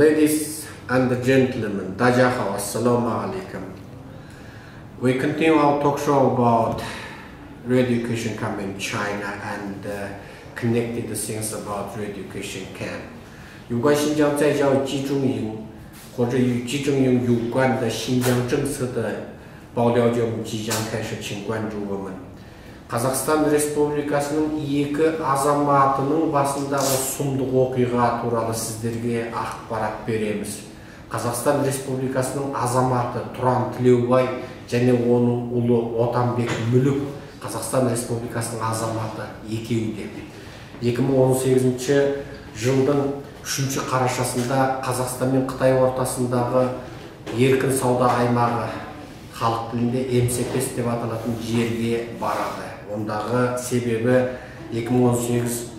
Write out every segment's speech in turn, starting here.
Ladies and gentlemen, Dajaha, Assalamu alaikum. We continue our talk show about re-education camp in China and connected things about re-education camp. 有关新疆在校集中营或者与集中营有关的新疆政策的爆料节目即将开始，请关注我们。Қазақстан Республикасының екі азаматының басындағы сұмдық оқиға туралы сіздерге ақпарат береміз. Қазақстан Республикасының азаматы Тұран Тілеубай және оның ұлы Отанбек Мүлік Қазақстан Республикасының азаматы екеуі де. 2018 жылдың 3 қарашасында Қазақстан мен Қытай ортасындағы еркін сауда аймағы, халық тілінде МСП деп аталатын жерге барады. Ондағы себебі 2018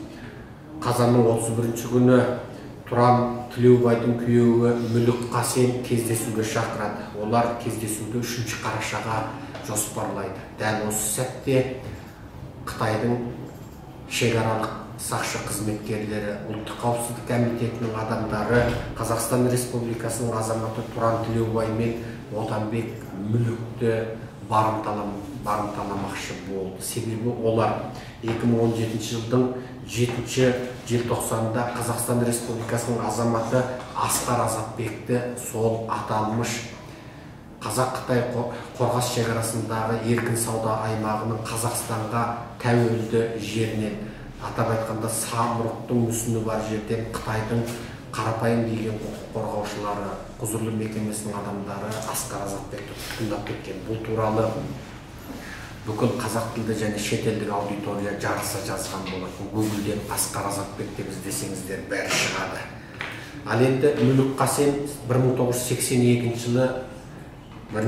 қазанның 31 күні Тұран Тілеубайдың күйеуі Мүлік Қасен кездесуге шақырады. Олар кездесуді 3 қарашаға жоспарлайды. Дәл осы сәтте Қытайдың шекаралық сақшы қызметкерлері, ұлттық қауіпсіздік комитетінің адамдары Қазақстан Республикасының азаматы Тұран Тілеубай мен Отанбек Мүлікті барымталамақшы болды. Себебі олар 2017 жылдың 7 желтоқсанында Қазақстан Республикасының азаматы Асқар Азатбекті сол аталмыш Қазақ-Қытай қорғас шекарасындағы еркін сауда аймағының Қазақстанға тәуелді жерінен, атап айтқанда самұрықтың мүсіні бар жерден Қытайдың қарапайым деген құқық қорғаушылары, құзырлы мекемесінің адамдары Асқар Азатбекті тұтқындап кеткен. Бұл туралы бүкіл қазақ тілді және шетелдік аудитория жарыса жазған болатын. Гуглден Асқар Азатбек деп іздесеңіздер бәрі шығады. Ал енді Мүлік Қасен 1982 жылы 1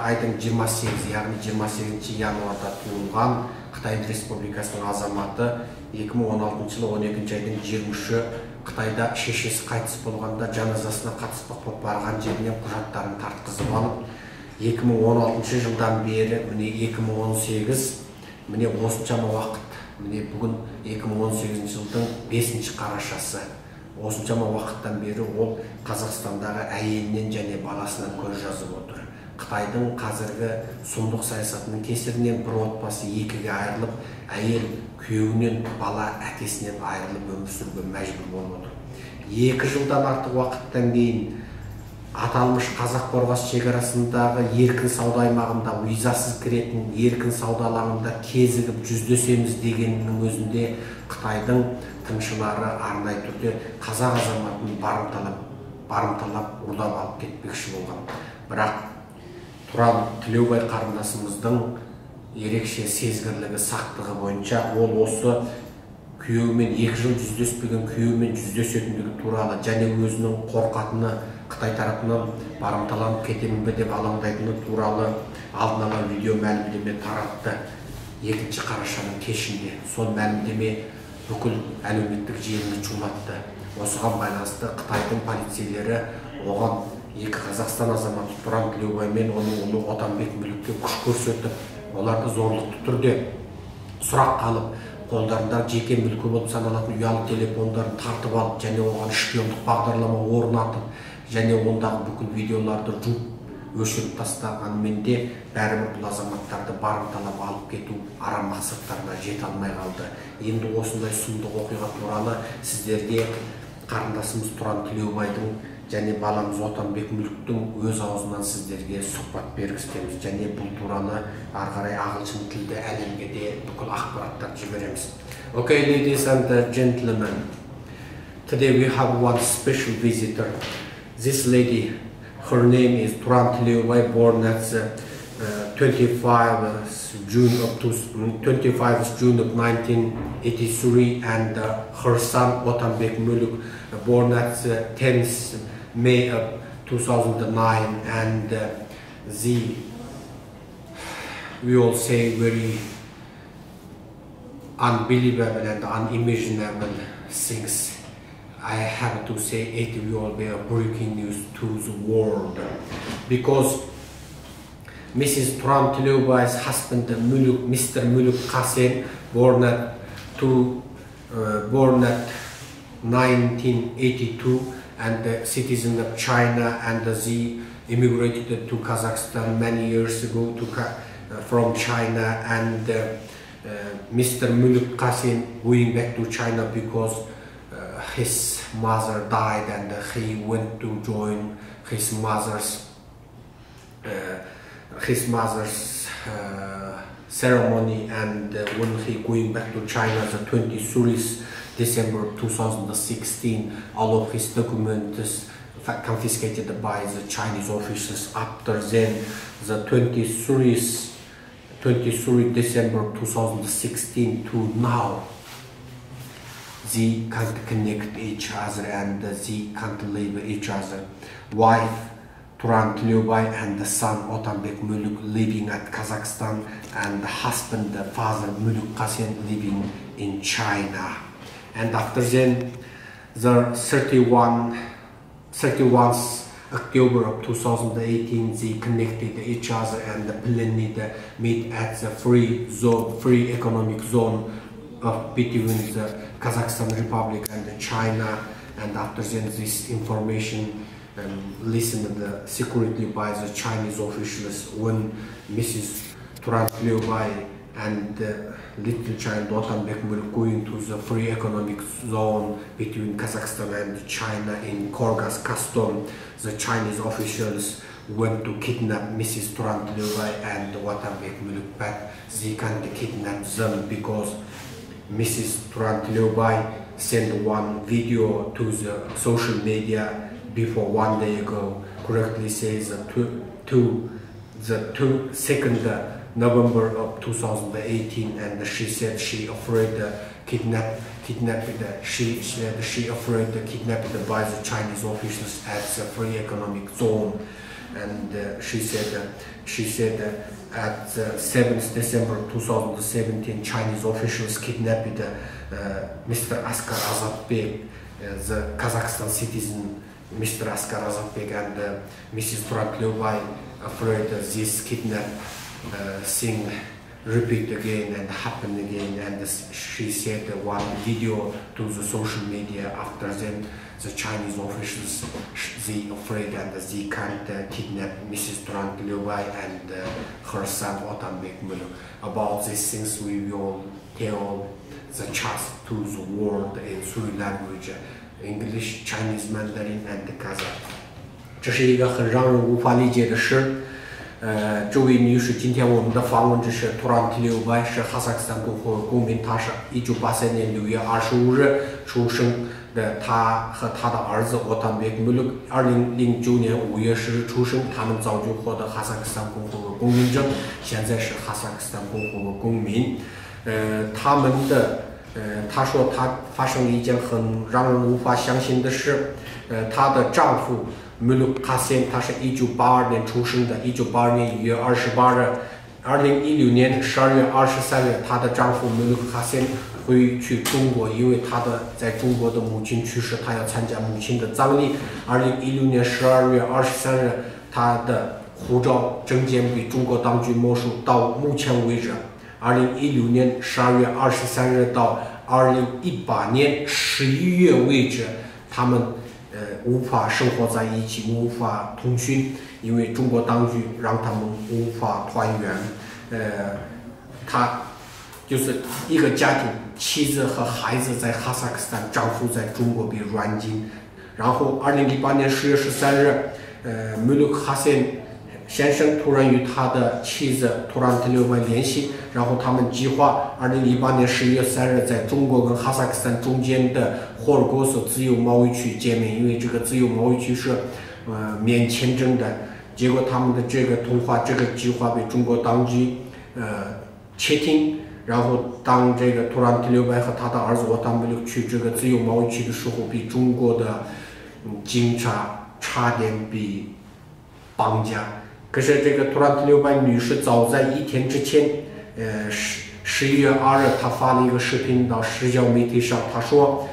айдың 28, яғни 28 январда туылған Қытай Республикасының азаматы. 2016 жылы 12 айдың 23-і Қытайда шешесі қайтыс болғанда жаназасына қатыспақ болып барған жерінен құжаттарын тартқызып алып, 2016 жылдан бері міне 2018, міне осыншама уақыт, міне бүгін 2018 жылдың 5 қарашасы. Осыншама уақыттан бері ол Қазақстандағы әйелінен және баласынан көз жазып отыр. Қытайдың қазіргі сұмдық саясатының кесірінен бір отбасы екіге айырылып, әйел күйеуінен, бала әкесінен айырылып өмір сүруге мәжбүр болып отыр. 2 жылдан артық уақыттан кейін аталмыш Қазақ қорғас шекарасындағы еркін сауда аймағында визасыз кіретін еркін сауда алаңында кезігіп жүздесеміз дегеннің өзінде Қытайдың тыңшылары арнайы түрде қазақ азаматын барымталап ұрлап алып кетпекші болған. Бірақ Тұран Тілеубай қарындасымыздың ерекше сезгірлігі, сақтығы бойынша ол осы күйеуімен 2 жыл жүздеспеген күйеуімен жүздесетіндігі туралы және өзінің қорқатыны Қытай тарапынан барымталанып кетемін бе деп алаңдайтыны туралы алдын ала видео мәлімдеме таратты 2 қарашаның кешінде. Сол мәлімдеме бүкіл әлеуметтік желіні шулатты. Осыған байланысты Қытайдың полицейлері оған 2 Қазақстан азаматы Тұран Тілеубай мен оның ұлы Отанбек Мүлікке күш көрсетіп, оларды зорлықты түрде сұрақ қалып, қолдарында жеке мүлкі болып саналатын ұялы телефондарын тартып алып, және оған шпиондық бағдарлама орнатып, және ондағы бүкіл видеоларды жуып өшіріп тастағанымен де бәрібір бұл азаматтарды барымталап алып кету арам мақсаттарына жете алмай қалды. Енді осындай сұмдық оқиға туралы сіздерге қарындасымыз Тұран Тілеубайдың және баламыз Отанбек Мүліктің өз аузынан сіздерге сұхбат бергістеміз, және бұл туралы ары қарай ағылшын тілді әлемге де бүкіл ақпараттар жібереміз. Okay, ladies and gentlemen, today we have one special visitor. This lady, her name is Тұран Тілеубай, born at 25th June of 1983, and her son Otанбек Мүлік, born at 10th May of 2009, and we all say very unbelievable and unimaginable things. I have to say it will be a breaking news to the world, because Mrs. Тұран Тілеубай's husband, Mr. Мүлік Қасен, born at 1982, and the citizen of China, and they immigrated to Kazakhstan many years ago from China, and Mr. Muluk Qasim going back to China because his mother died, and he went to join his mother's ceremony. And when he going back to China, the 23rd December 2016, all of his documents confiscated by the Chinese officials. After then, the 23rd December 2016 to now, they can't connect each other, and they can't live each other. Wife Turan Tliobay and the son Otanbek Muluk living at Kazakhstan, and the husband, the father Muluk Qasim, living in China. And after then, the 31st October of 2018, they connected each other and planned to meet at the free economic zone between the Kazakhstan Republic and China. And after then, this information listened secretly by the Chinese officials. When Mrs. Turan Tliobay and little child Otanbek were going to the free economic zone between Kazakhstan and China in Korgas custom, the Chinese officials went to kidnap Mrs. Turan Tliobay and Otanbek Muluk, but they can't kidnap them because Mrs. Turan Tliobay sent one video to the social media before 1 day ago, correctly says the 2nd November of 2018, and she said she afraid she afraid kidnapped by the Chinese officials at the free economic zone. And she said at 7th December 2017, Chinese officials kidnapped Mr. Askar Azatbek, the Kazakhstan citizen, Mr. Askar Azatbek, and Mrs. Turan Tliobay afraid this kidnap thing repeat again and happen again. And she said one video to the social media. After then, the Chinese officials, they afraid and they can't kidnap Mrs. Turan Tliobay and her son Otanbek Muluk. About these things, we will tell the truth to the world in three languages: English, Chinese Mandarin, and Kazakh. 这是一个很让人无法理解的事。这位女士，今天我们的访问者是 Turan Tliobay， 是哈萨克斯坦共和国公民，她是1983年6月25日出生的。她和她的儿子 Otanbek Muluk 2009年5月10日出生，他们早就获得哈萨克斯坦共和国公民证，现在是哈萨克斯坦共和国公民。她说她发生了一件很让人无法相信的事。她的丈夫 Muluk Qasim， 他是1982年出生的，1982年1月28日，2016年12月23日，她的丈夫 Muluk Qasim 回去中国，因为他的在中国的母亲去世，他要参加母亲的葬礼。2016年12月23日，他的护照证件被中国当局没收。到目前为止，2016年12月23日到2018年11月为止，他们无法生活在一起，无法通讯，因为中国当局让他们无法团圆。他就是一个家庭，妻子和孩子在哈萨克斯坦，丈夫在中国被软禁。然后2018年10月13日，Muluk Qasim 先生突然与他的妻子 Turan Tliobay 联系，然后他们计划2018年11月3日在中国跟哈萨克斯坦中间的霍尔果索自由贸易区见面，因为这个自由贸易区是免签证的。结果他们的这个通话、这个计划被中国当局窃听。然后当这个 Turan Tliobay 和他的儿子Otanbek去这个自由贸易区的时候，被中国的警察差点被绑架。可是这个 Turan Tliobay 女士早在1天之前，11月2日，她发了一个视频到社交媒体上，她说，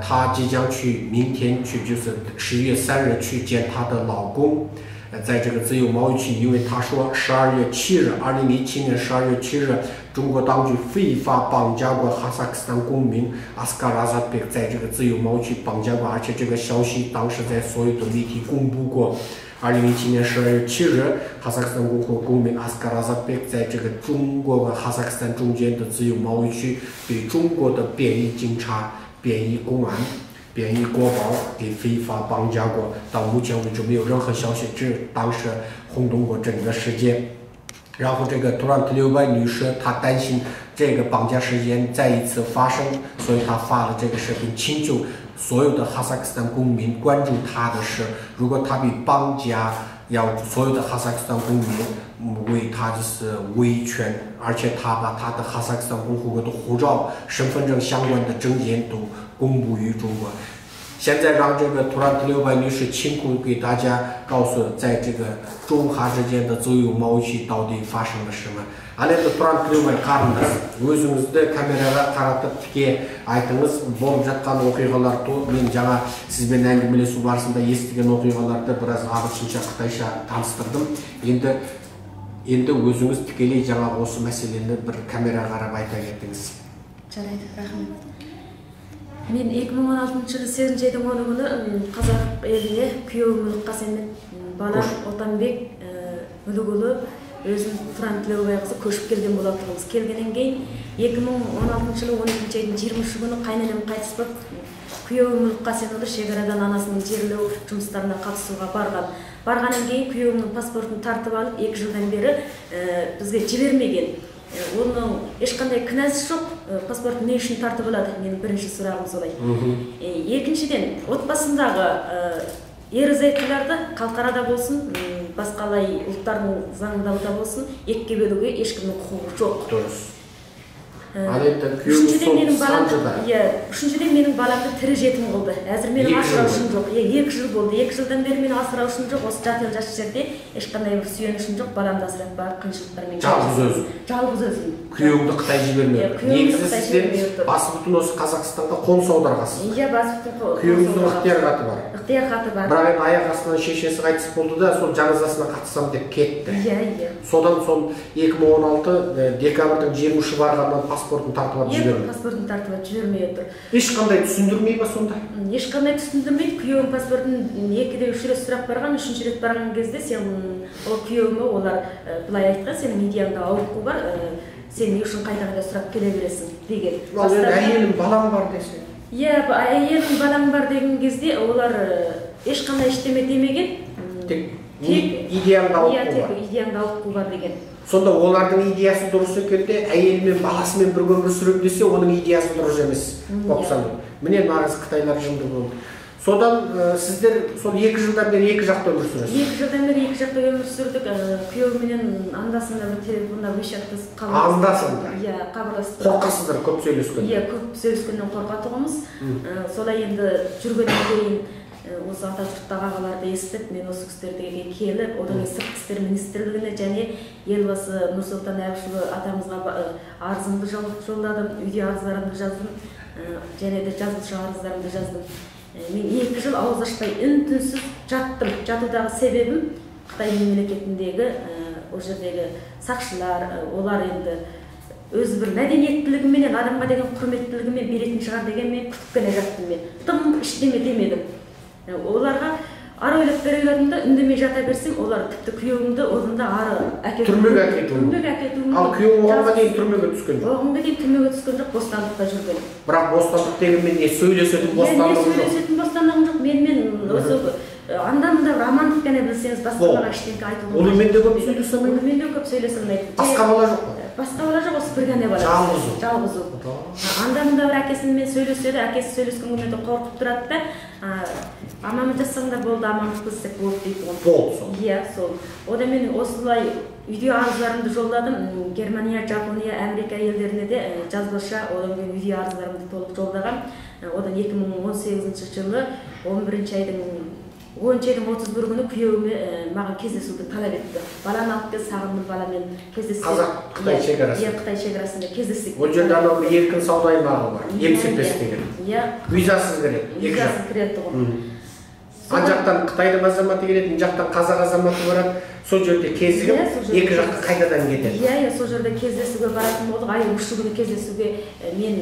她即将明天去，就是11月3日去见她的老公，在这个自由贸易区，因为她说12月7日，2017年12月7日，中国当局非法绑架过哈萨克斯坦公民阿斯卡拉扎贝克，在这个自由贸易区绑架过，而且这个消息当时在所有的媒体公布过。2017年12月7日，哈萨克斯坦共和国公民阿斯卡拉扎贝克在这个中国和哈萨克斯坦中间的自由贸易区被中国的便衣警察、便衣公安、便衣国保给非法绑架过。到目前为止没有任何消息，这当时轰动过整个世界。然后这个图兰特留白女士，她担心这个绑架事件再一次发生，所以她发了这个视频，请求所有的哈萨克斯坦公民关注她的事。如果她被绑架，要所有的哈萨克斯坦公民为她就是维权，而且她把她的哈萨克斯坦共和国的护照、身份证相关的证件都公布于中国。现在让这个图兰特留白女士辛苦给大家告诉，在这个中哈之间的自由贸易区到底发生了什么。ал енді туран тілеубай қарындас, өзіңізді камераға қаратып тіке айтыңыз, болып жатқан оқиғаларды мен жаңа сізбен әңгімелесу барысында естіген оқиғаларды біраз ағылшынша, қытайша таныстырдым. Енді өзіңіз тікелей жаңа осы мәселені бір камераға қарап айта кеттіңіз. Жарайды, рахмет. Мен 2016 жылы 8 айдың 10 күні қазақ еліне күйеуім Мүлік Қасен бала Отанбек Мүлікұлы өзім Туран Тілеубай қызы көшіп келген болатынбыз. Келгеннен кейін 2016 жылы 12 айдың 20 күні қайненем қайтыс болып, күйеуім Мүлік Қасенұлы шекарадан анасының жерлеу жұмыстарына қатысуға барған. Барғаннан кейін күйеуімнің паспортын тартып алып, 2 жылдан бері бізге жібермеген. Оның ешқандай кінәсі жоқ, паспортын не үшін тартып алады? Менің бірінші сұрағым солай. Екіншіден, отбасындағы ерлі-зайыптыларды қалқарада болсын, басқалай ұлттардың заңдауда болсын, екіге бөлуге ешкімнің құқығы жоқ. Дұрыс. Үшіншіден менің баламды тірі жетім қылды. Әзір менің асыраушым жоқ. 2 жыл болды. 2 жылдан бері менің асыраушым жоқ. Осы жат ел жас жерде ешқандай бір сүйенішім жоқ. Баламды асырап бар қиыншылықтармен. Жалғыз өзім. Күйеуіңді Қытай жібермеді. Негізі сіздер басы бүтін осы Қазақстанға қоныс аударғансыз. Иә, басы бүтін. Күйеуіңіздің ықтияр хаты бар. Ықтияр хаты бар. Бірақ енді аяқ астынан шешесі қайтыс болды да, сол жаназасына қатысам деп кетті. Иә. Содан 2016 декабрьдің 20-ші барғаннан паспортын тартып алып жібермеді. Паспортын тартып алып жібермей отыр. Ешқандай түсіндірмей ма сонда? Ешқандай түсіндірмейді. Күйеуім паспортын 2-3 рет сұрақ барған, 3-ші рет барған кезде сен ол күйеуіме олар былай айтқан, сенің идеяңда ауытқу бар, сен не үшін қайта-қайта сұрақ келе бересің деген. Әйелім балам бар десе. Иә, әйелім балам бар деген кезде олар ешқандай ештеме демеген. Тек идеяңда ауытқу бар деген. Сонда олардың идеясы дұрыс екенде, әйелімен баласымен бір өмір сүрем десе, оның идеясы дұрыс емес. Міне нағыз қытайлар жынды болды. Содан сіздер сол 2 жылдан бері 2 жақта өмір сүресіз. 2 жылдан бері 2 жақта өмір сүрдік. Күйеуіменен андасында бір телефонда өшіқтіз қабылдасыз. Андасында? Иә, қабылдасыз. Қорқасыздар көп сөйлескеннен? Иә, көп сөйлескеннен қорқатығымыз. Солай енді жүргеннен кейін осы Атажұрттағы ағаларды естіп, мен осы кісілерге келіп, одан сыртқы істер министрлігіне және елбасы Нұрсұлтан Әбішұлы атамызға арызымды жолдадым, үйде арыздарымды жаздым, және де жазылшы арыздарымды жаздым. Мен 2 жыл ауыз ашпай үн-түнсіз жаттым. Жатудағы себебім Қытай мемлекетіндегі ол жердегі сақшылар, олар енді өз бір мәдениеттілігімен, адамға деген құрметтілігімен беретін шығар деген мен күтіп келе жаттым. Мен тым іштеме демедім. Оларға ары ойлап бере ойладым да, үндемей жата берсең, олар тіпті күйеуімді орында ары түрмеге әкетуі. Ал күйеуің оғанға дейін түрмеге түскен жоқ? Оғанға дейін түрмеге түскен жоқ, бостандықта жүрген. Бірақ бостандық дегенмен не сөйлесетін бостандығым жоқ? Не сөйлесетін бостандығым жоқ. Мен осы анда-мында романдық қана білсеңіз, басқаларға ештеңке айтуға. Ол мен де көп сөйлесе алмайды? Мен де көп сөйлесе алмайды. Басқа бала жоқ па? Басқа бала жоқ, осы бір ғана бала. Жалғыз ол. Анда-мында бір әкесімен сөйлеседі, әкесі сөйлескен күнде қорқып тұрады да, аманын жасаңдар болды, амандық білсек болды дейді. Болды сол. Иә, сол. Одан мен осылай үйде арыздарымды жолдадым. Германия, Жапония, Америка елдеріне де жазбаша одан мен үйде арыздарымды толық жолдаған. Одан 2018 жылы 11 айдың 31 күні күйеуіме маған кездесуді талап етті. Баланы алып кел, сағындым баламен кездесті. Қазақ-Қытай шекарасы. Иә, Қытай шекарасында кездестік. Ол жерде анау бір еркін сауда аймағы бар. Емсепес деген. Иә. Визасыз кіреді. Визасыз кіреді ғой. Ан жақтан Қытайдың азаматы келеді, мына жақтан қазақ азаматы барады. Сол жерде кезігіп, екі жаққа қайтадан кетеді. Иә, сол жерде кездесуге баратын болдық. Айдың 3 күні кездесуге мен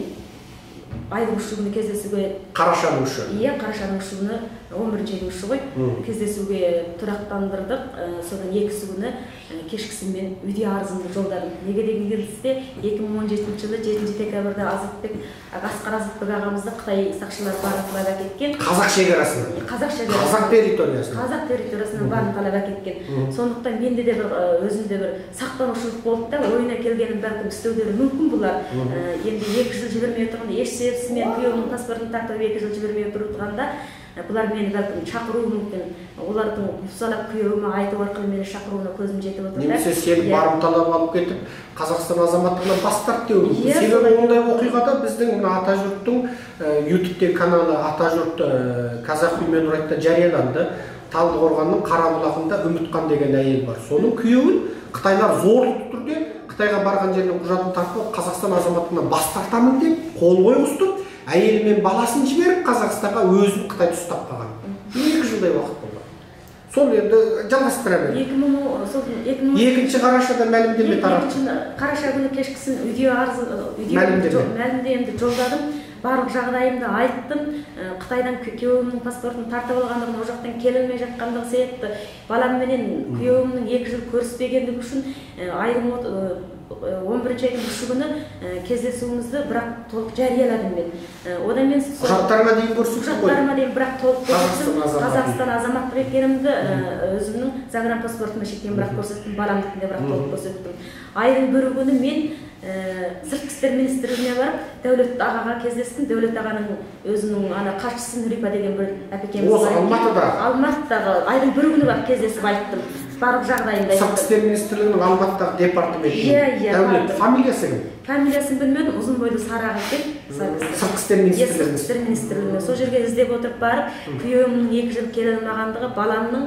айдың 3 күні кездесуге Қарашаның 3-і. Иә, Қарашаның 3 күні 11-дің 3-і ғой. Кездесуге тұрақтандырдық. Содан 2 күні кешкісін мен үйде арызымды жолдадым. Неге деген кезде 2017 жылы 7 декабрьда Асқар Азатбек ағамызды Қытай сақшылары барып талап әкеткен. Қазақ шекарасынан. Қазақ территориясынан. Қазақ территориясынан барып талап әкеткен. Сондықтан менде де бір өзімде бір сақтанушылық болды да, ойына келгенін бәлкім істеулері мүмкін бұлар. Енді 2 жыл жібермей отырғанда, еш себепсізмен күйеуімнің паспортын тартып 2 жыл жібермей отырғанда, бұлар мені бәлкім шақыруы мүмкін. Олардың ұфсалап күйеуіме айту арқылы мені шақыруына көзім жетіп отыр. Немесе сені барымталап алып кетіп, Қазақстан азаматтығынан бас тарт деуі мүмкін. Себебі ондай оқиғада біздің Атажұрттың YouTube каналы Атажұрт Қазақ Human Rights'та жарияланды. Талдықорғанның Қарабұлағында Үмітқан деген әйел бар. Соның күйеуін Қытайлар зорлық түрде Қытайға барған жерінен құжатын тартып, Қазақстан азаматтығынан бас тартамын деп қол қойғызды. Әйелі мен баласын жіберіп, Қазақстанға өзін Қытайда ұстап қалған. 2 жылдай уақыт болды. Сол енді жалғастыра берді. 2 қарашада мәлімдеме таратты. 2 қараша күні кешкісін мәлімдемемді жолдадым. Барлық жағдайымды айттым. Қытайдан күйеуімнің паспортын тартып алғандығын, ол жақтан келмей жатқандығы себепті баламменен күйеуімнің 2 жыл көріспегендігі үшін айдың 11-ші айдың 3 күні кездесуімізді бірақ толық жарияладым мен. Одан мен құжаттарыма дейін көрсеттім ғой. Құжаттарыма дейін бірақ толық көрсеттім. Қазақстан азаматтығы екенімді өзімнің загран паспортыма шектен бірақ көрсеттім, баламдікінде бірақ толық көрсеттім. Айдың 1 күні мен сыртқы істер министрлігіне барып, Дәулет ағаға кездестім. Дәулет ағаның өзінің қаршысы Нұрипа деген бір әпекеміз бар. Осы Алматыда? Алматыдағы айдың 1 күні барып кездесіп айттым. Барлық жағдайымды айттым. Сыртқы істер министрлігінің Алматыдағы департаменті. Дәулет, фамилиясы кім? Фамилиясын білмедім, ұзын бойлы сары ағып екен. Сыртқы істер министрлігіне. Сыртқы істер министрлігіне. Сол жерге іздеп отырып барып, күйеуімнің 2 жыл келе алмағандығы, баламның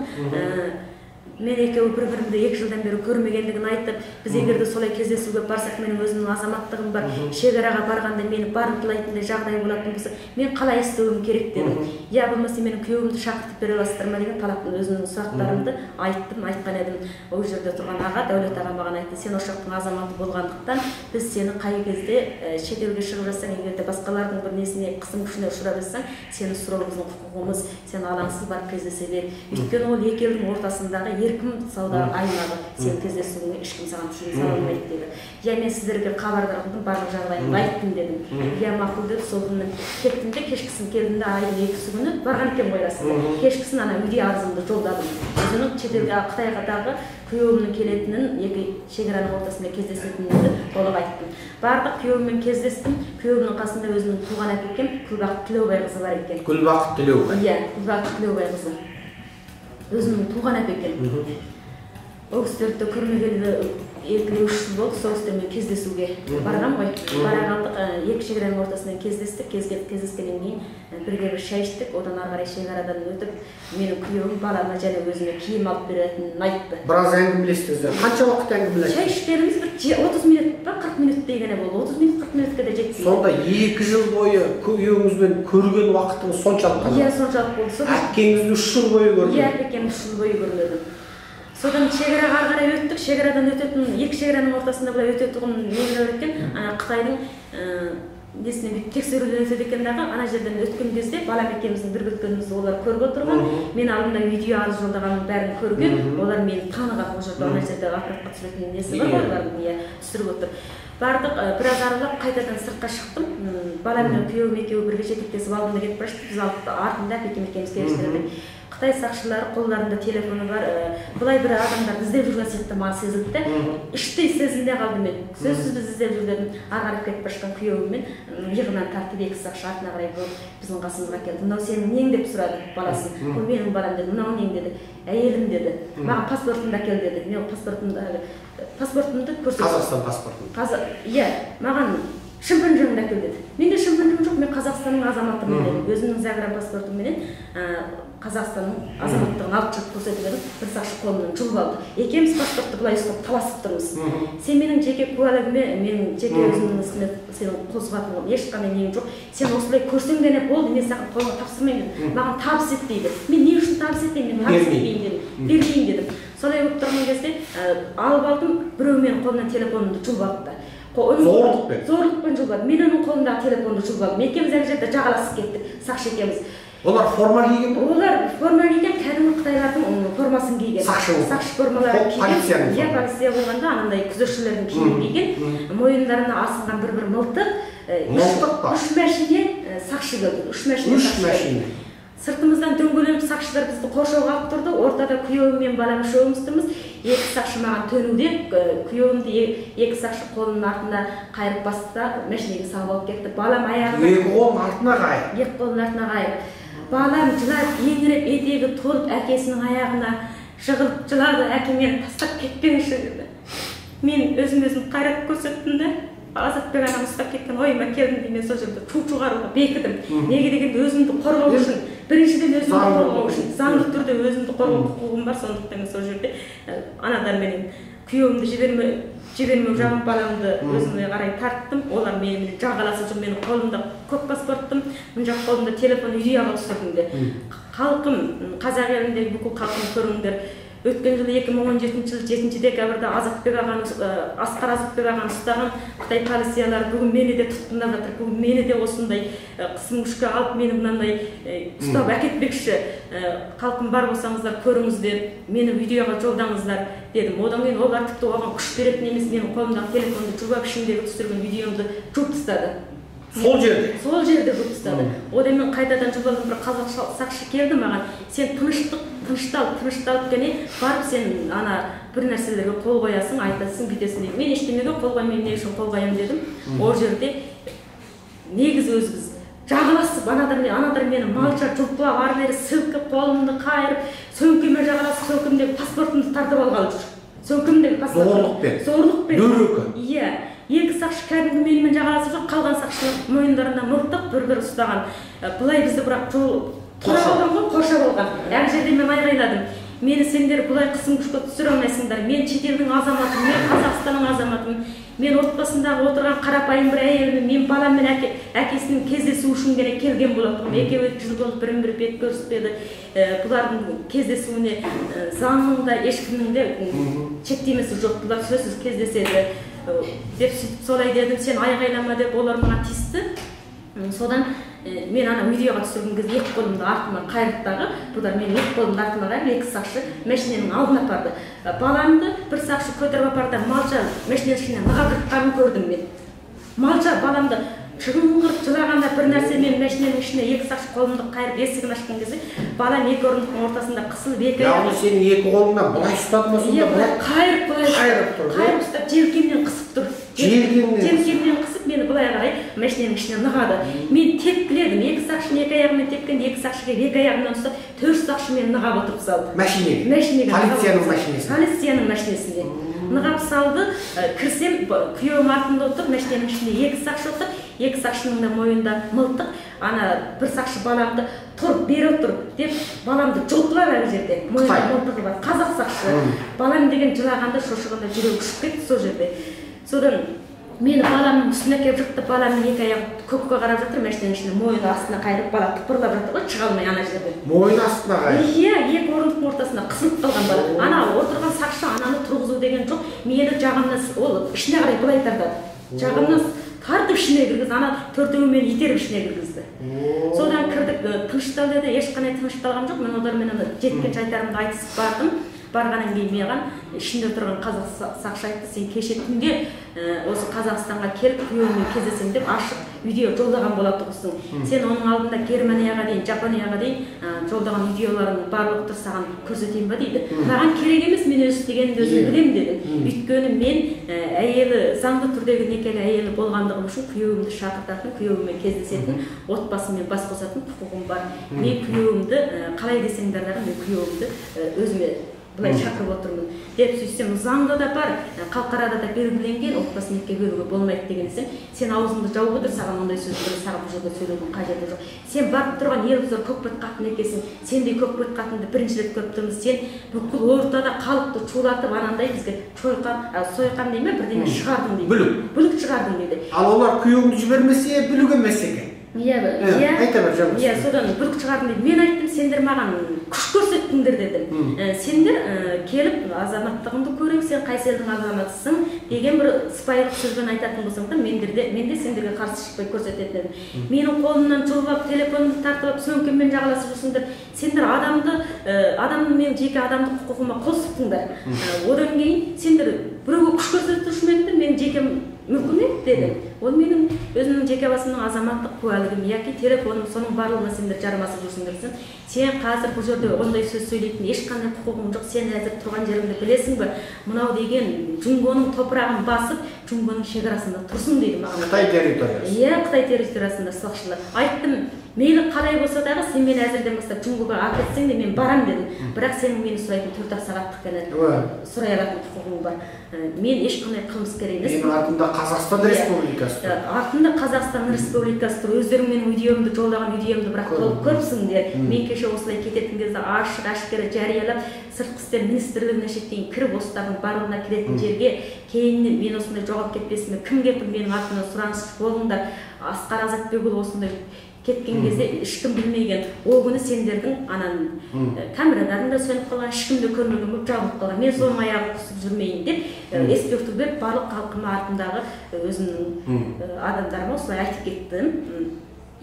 мен екеуі бір-бірімді 2 жылдан бері көрмегендігін айтып, біз егерде солай кездесуге барсақ, менің өзімнің азаматтығым бар, шекараға барғанда мені барымтылайтындай жағдай болатын болса, мен қалай істеуім керек дедім. Я болмаса менің күйеуімді шақыртып бере аласыздар ма деген талаптың өзімнің сұрақтарымды айттым, айтқан едім. Ол жерде тұрған аға, Дәулет аға маған айтты, сен осы жақтың азаматы болғандықтан, біз сені қай кезде шетелге шығып жатсаң, егерде басқалардың бір несіне қысым күшіне ұшырап жатсаң, сені сұрауымыздың құқығымыз, сен алаңсыз барып кездесе бер. Өйткені ол 2 елдің ортасындағы еркін сауда аймағы, сен кездесуіңе ешкім саған тыйым сала алмайды деді. Я мен сіздерге хабардар қылдым, барлық жағдайымды айттым дедім. Я мақұл деді, сол күні кеттім де, кешкісін келдім де, айдың 2 күні барған екен ғой расында. Кешкісін үйде арызымды жолдадым. Өзінің шетелге Қытайға күйеуімнің келетінін, 2 шекараның ортасында кездесетінімді толық айттым. Бардық, күйеуіммен кездестім. Күйеуімнің қасында өзінің туған әпкем Гүлбақыт Тілеубайқызы бар екен. Гүлбақыт Тілеубай. Иә, Гүлбақыт Тілеубайқызы. Өзімнің туған әпекем. Ол кісілерді көрмегелі 2-3 жыл болды, сол кісілермен кездесуге барған ғой. Бара қалдық, 2 шекараның ортасынан кездестік, кездескеннен кейін бірге бір шай іштік, одан ары қарай шекарадан өтіп, менің күйеуім балама және өзіме киім алып беретінін айтты. Біраз әңгімелестіңіздер. Қанша уақыт әңгімелестіңіз? Шай ішкеніміз бір 30 минут па 40 минут дегені болды. 30 минут 40 минутқа да жетті. Сонда 2 жыл бойы күйеуіңізбен көрген уақытыңыз соншалық қана? Иә, соншалық болды. Әпкеңізді 3 жыл бойы көрдіңіз? Иә, әпкемді 3 жыл бойы көрмедім. Содан шекараға ары қарай өттік. Шекарадан өтетін, 2 шекараның ортасында былай өтетұғын нелер өткен, Қытайдың несіне бүйтіп тексеруден өтеді екен дағы, ана жерден өткен кезде балам екеуміздің бірге өткенімізді олар көріп отырған. Мен алдында видео арыз жолдағанның бәрін көрген, олар мені таныған. Ол жерде ана жерде аппаратқа түсіретін несі бар, олардың түсіріп отыр. Бардық, біраз аралап қайтадан сыртқа шықтым. Балам мен күйеуім екеуі бірге жетектесіп алдында кетіп бара жатып, біз артында әпекем екеуміз келістірдік. Қытай сақшылары қолдарында телефоны бар, бұлай бір адамдар іздеп жүрген сияқты маған сезілді. Іштей сезімде қалдым мен. Сөзсіз біз іздеп жүрген, ары қарай кетіп бара жатқан күйеуіммен иығынан тартып 2 сақшы артына қарай біздің қасымызға келді. Мынау сенің нең деп сұрады баласын. Бұл менің балам деді. Мынау нең деді. Әйелім деді. Маған паспортымды әкел деді. Мен паспортымды көрсеттім. Қазақстан паспортын. Иә, маған шымпын-жыңды әкел деді. Менде шымпын-жың жоқ, мен Қазақстанның азаматымын дедім. Өзімнің загран паспортымменен Қазақстанның азаматтығын алып жүріп көрсетіп едім, бір сақшы қолымнан жұлып алды. Екеуміз паспортты былай ұстап таласып тұрмыз. Сен менің жеке куәлігіме, менің жеке өзімнің ісіме сенің қосылатын ешқандай нем жоқ. Сен осылай көрсең де болды, мен саған қолыңа тапсырмаймын. Маған табыс ет дейді. Мен не үшін табыс етейін? Мен табыс етпейін дедім. Бермейін дедім. Солай болып тұрған кезде алып алдым, біреу менің қолымнан телефонымды жұлып алды. Зорлықпен жұлып алды. Мен оның қолындағы телефонды жұлып алдым. Екеуміз әлгі жерде жағаласып кеттік, сақшы екеуміз. Олар форма киген бе? Олар форма киген, кәдімгі қытайлардың формасын киген. Сақшы формаларын киген. Иә, полиция болғанда анандай күзетшілердің киімін киген. Мойындарына асынған бір мылтық. Мылтық па? 3 мәшине сақшы келді. 3 мәшине. Сыртымыздан дөңгеленіп сақшылар бізді қоршауға алып тұрды. Ортада күйеуім мен балам үшеуміз тұрмыз. 2 сақшы маған төнуде, күйеуімді 2 сақшы қолының артына қайырып басты да мәшинеге салып алып кетті. Балам аяғына 2 қолын артына қайырып. 2 қолын артына қайырып. Балам жылап, еңіреп, етегі толып әкесінің аяғына жығылып жылады. Әке мені тастап кетпеңізші деді. Мен өзім қайрат көрсеттім де, Азатбек ағам ұстап кеткен ойыма келдім де, мен сол жерде шығаруға бекідім. Неге дегенде өзімді қорғау үшін, біріншіден өзімді қорғау үшін, заңды түрде өзімді қорғау құқығым бар, сондықтан мен сол жерде анадарменен күйеуімді жібермеу жағын баламды өзіме қарай тарттым. Олар менімен жағаласып жүр, менің қолымда көк паспорттым, мына жақ қолымда телефон үйреуға түсірдім де. Халқым, қазақ еліндегі бүкіл халқын көріңдер. Өткен жылы 2017 жылы 7 декабрьда Асқар Азатбек ағаны ұстаған Қытай полициялары бүгін мені де тұтқындап жатыр. Бүгін мені де осындай қысым күшке алып мені мынандай ұстап әкетпекші. Халқым бар болсаңыздар көріңіздер, мені видеоға жолдаңыздар дедім. Одан кейін олар тіпті оған күш беретін емес, менің қолымдағы телефонды жұлып ішімдегі түсірген видеомды жуып тастады. Сол жерде? Сол жерде жуып тастады. Одан мен қайтадан жұлып бір қазақ сақшы келді маған. Сен тынышталып кәне барып сен бір нәрселерге қол қоясың, айтасың, бүйтесің дейді. Мен ештемеге қол қоймаймын, не үшін қол қоямын дедім. Ол жерде негізі өзіміз жағаласып, анадар мені малша жұлқылап, ары-бері сілкіп, қолымды қайырып, сөмкеме жағаласып, сөмкемдегі паспортымды тартып алғалы жүр. Сөмкемдегі паспортым. Зорлықпен. Дөрекі. Иә. 2 сақшы кәдімгі менімен жағаласып жүр, қалған сақшылар мойындарына мылтық бір ұстаған. Бұлай бізді бірақ қоршап алған. Әр жерде мен айғайладым. Мені сендер бұлай қысым күшке түсіре алмайсыңдар. Мен шетелдің азаматым, мен Қазақстанның азаматым. Мен отбасындағы отырған қарапайым бір әйелмін. Мен балам мен әкесінің кездесу үшін келген болатым. Екеуі жыл болып бірін-бірі бет көріспеді. Бұлардың кездесуіне заңның да ешкімнің де шектемесі жоқ. Бұлар сөзсіз кездеседі деп солай дедім. Сен айғайлама деп олар маған тиісті. Содан мен видеоға түсірген кезде 2 қолымды артыма қайырыптағы, бұлар мен 2 қолымды артыма қайырып, 2 сақшы мәшиненің алдына апарды. Баламды бір сақшы көтеріп апарды, малша мәшиненің ішіне нығадыртқанын көрдім мен. Малша баламды шығыңғырып жылағанда бір нәрсемен мәшиненің ішіне 2 сақшы қолымды қайырып есігін ашқан кезде балам 2 орындықтың ортасында қысылып яғни сенің 2 қолыңнан былай ұстады ма сонда? Қайырып ұстап желкемнен қысып тұр. Желкемнен қысып мені былай қарай мәшиненің ішіне нығады. Мен тепкіледім. 2 сақшыны 2 аяғымен тепкен, 2 сақшыға 2 аяғынан ұстап 4 сақшы мені нығап отырып салды. Мәшинеге? Полицияның мәшинесінде. Нығап салды, кірсем, күйеуім артында отыр, мәшиненің ішінде 2 сақшы отыр, 2 сақшының да мойында мылтық, бір сақшы баламды тұрып, бері отыр деп, баламды жұлқылап әлі жерде, мойында мылтығы бар, қазақ сақшы. Балам деген жылағанда, шошығанда жүрегі ұшып кетті сол жерде. Содан мені баламның үстіне кеп жықты, баламның 2 аяғы көкке қарап жатыр, мәшиненің ішінде мойны астына қайырып, бала тыпырлап жатыр ғой, шыға алмай ана жерде. Мойны астына қайырып? Иә, 2 орындықтың ортасында қысылып қалған бала. Отырған сақшы ананы тұрғызу деген жоқ, мені жағымнан ішіне қарай былай тартады. Жағымнан тартып ішіне кіргізді, 4-еуі мені итеріп ішіне кіргізді. Содан кірдік, тыныштал деді, ешқандай тынышталған жоқ. Мен олармен жеткен жайтарымды айтысып бардым. Барғаннан кейін маған ішінде тұрған қазақ сақшы айтты, сен кеше түнде осы Қазақстанға келіп күйеуіңмен кездесем деп ашық видео жолдаған болатұғысың. Сен оның алдында Германияға дейін, Жапонияға дейін жолдаған видеоларының барлығы тұр саған көрсетейін ба дейді. Маған керек емес, мен өз істегенімді өзім білемін деді. Өйткені мен әйелі, заңды түрдегі некелі әйелі болғандығым үшін күйеуімді шақыртатын, күйеуіммен кездесетін, отбасыммен бас қосатын құқығым бар. Мен күйеуімді қалай десеңдер, мен күйеуімді өзіме былай шақырып отырмын деп сөйтсем, заңда да бар, халықарада да белгіленген, отбасын некеге беруге болмайды деген сен аузыңды жауып отыр, саған ондай сөздер, саған бұл жерде сөйлеудің қажеті жоқ. Сен барып тұрған елбізор көкбет қатын екенсің, сендей көкбет қатынды бірінші рет көріп тұрмыз, сен бүкіл ортада халықты шулатып, анандай бізге сойқан дейме, бірдеме шығардың дейді. Бүлік шығардың дейді. Ал олар күйеуіңді жібермесе, бүлік емес екен. Айта бір жамыз. Содан бүлік шығардың дейді. Мен айттым, сендер маған күш көрсеттіңдер дедім. Сендер келіп азаматтығыңды көрең, сен қайсы елдің азаматысың деген бір сыпайылық сөзбен айтатын болсаң да, мен де сендерге қарсы шықпай көрсететін едім. Менің қолымнан жұлып, телефонымды тартып алып, сөмкеммен жағаласып жүрсіңдер. Сендер адамның мен жеке адамдық құқығыма қол сұқтыңдар. Одан кейін сендер біреуге күш көрсетуші мен жеке мүмкін дедім. Ол менің өзімнің жеке басымның азаматтық куәлігім, яки телефоным, соның барлығына сендер жармасып жүрсіңдер. Сен қазір бұл жерде ондай сөз сөйлейтін ешқандай құқығың жоқ, сен әзір тұрған жеріңді білесің бе? Мынау деген Жұңгоның топырағын басып, Жұңгоның шекарасында тұрсын дейді маған. Қытай территориясы. Қытай территориясында сақшылар. Айттым, мейлі қалай болса дағы, сен мені әзірден бастап Жұңгоға әкетсең де мен барам дедім. Бірақ сенің мені сұрайтын 4 сағаттық қана сұрай алатын құқығың бар. Мен ешқандай қылмыскер емес. Менің артымда Қазақстан Республикасы тұр. Артында Қазақстан Республикасы тұр. Өздерің менің видеомды жолдаған видеомды бірақ толық көріпсіңдер. Мен кеше осылай кететін кезде ашық-ашқара жариялап, сыртқы істер министрлігіне шеттен кіріп осылардың барлығына кіретін жерге кейіннен мен осындай жоғалып кетпесіме кім кепіл менің артымнан сұраныс болыңдар. Асқар Азатбекұлы осындай кеткен кезде ешкім білмеген. Ол күні сендердің камерадарында сөніп қалған, ешкімді көрмеген болып жабылып қалған. Мен соның аяғы құсып жүрмейін деп ескерту беріп, барлық халқыма артымдағы өзімнің адамдарыма осылай айтып кеттім.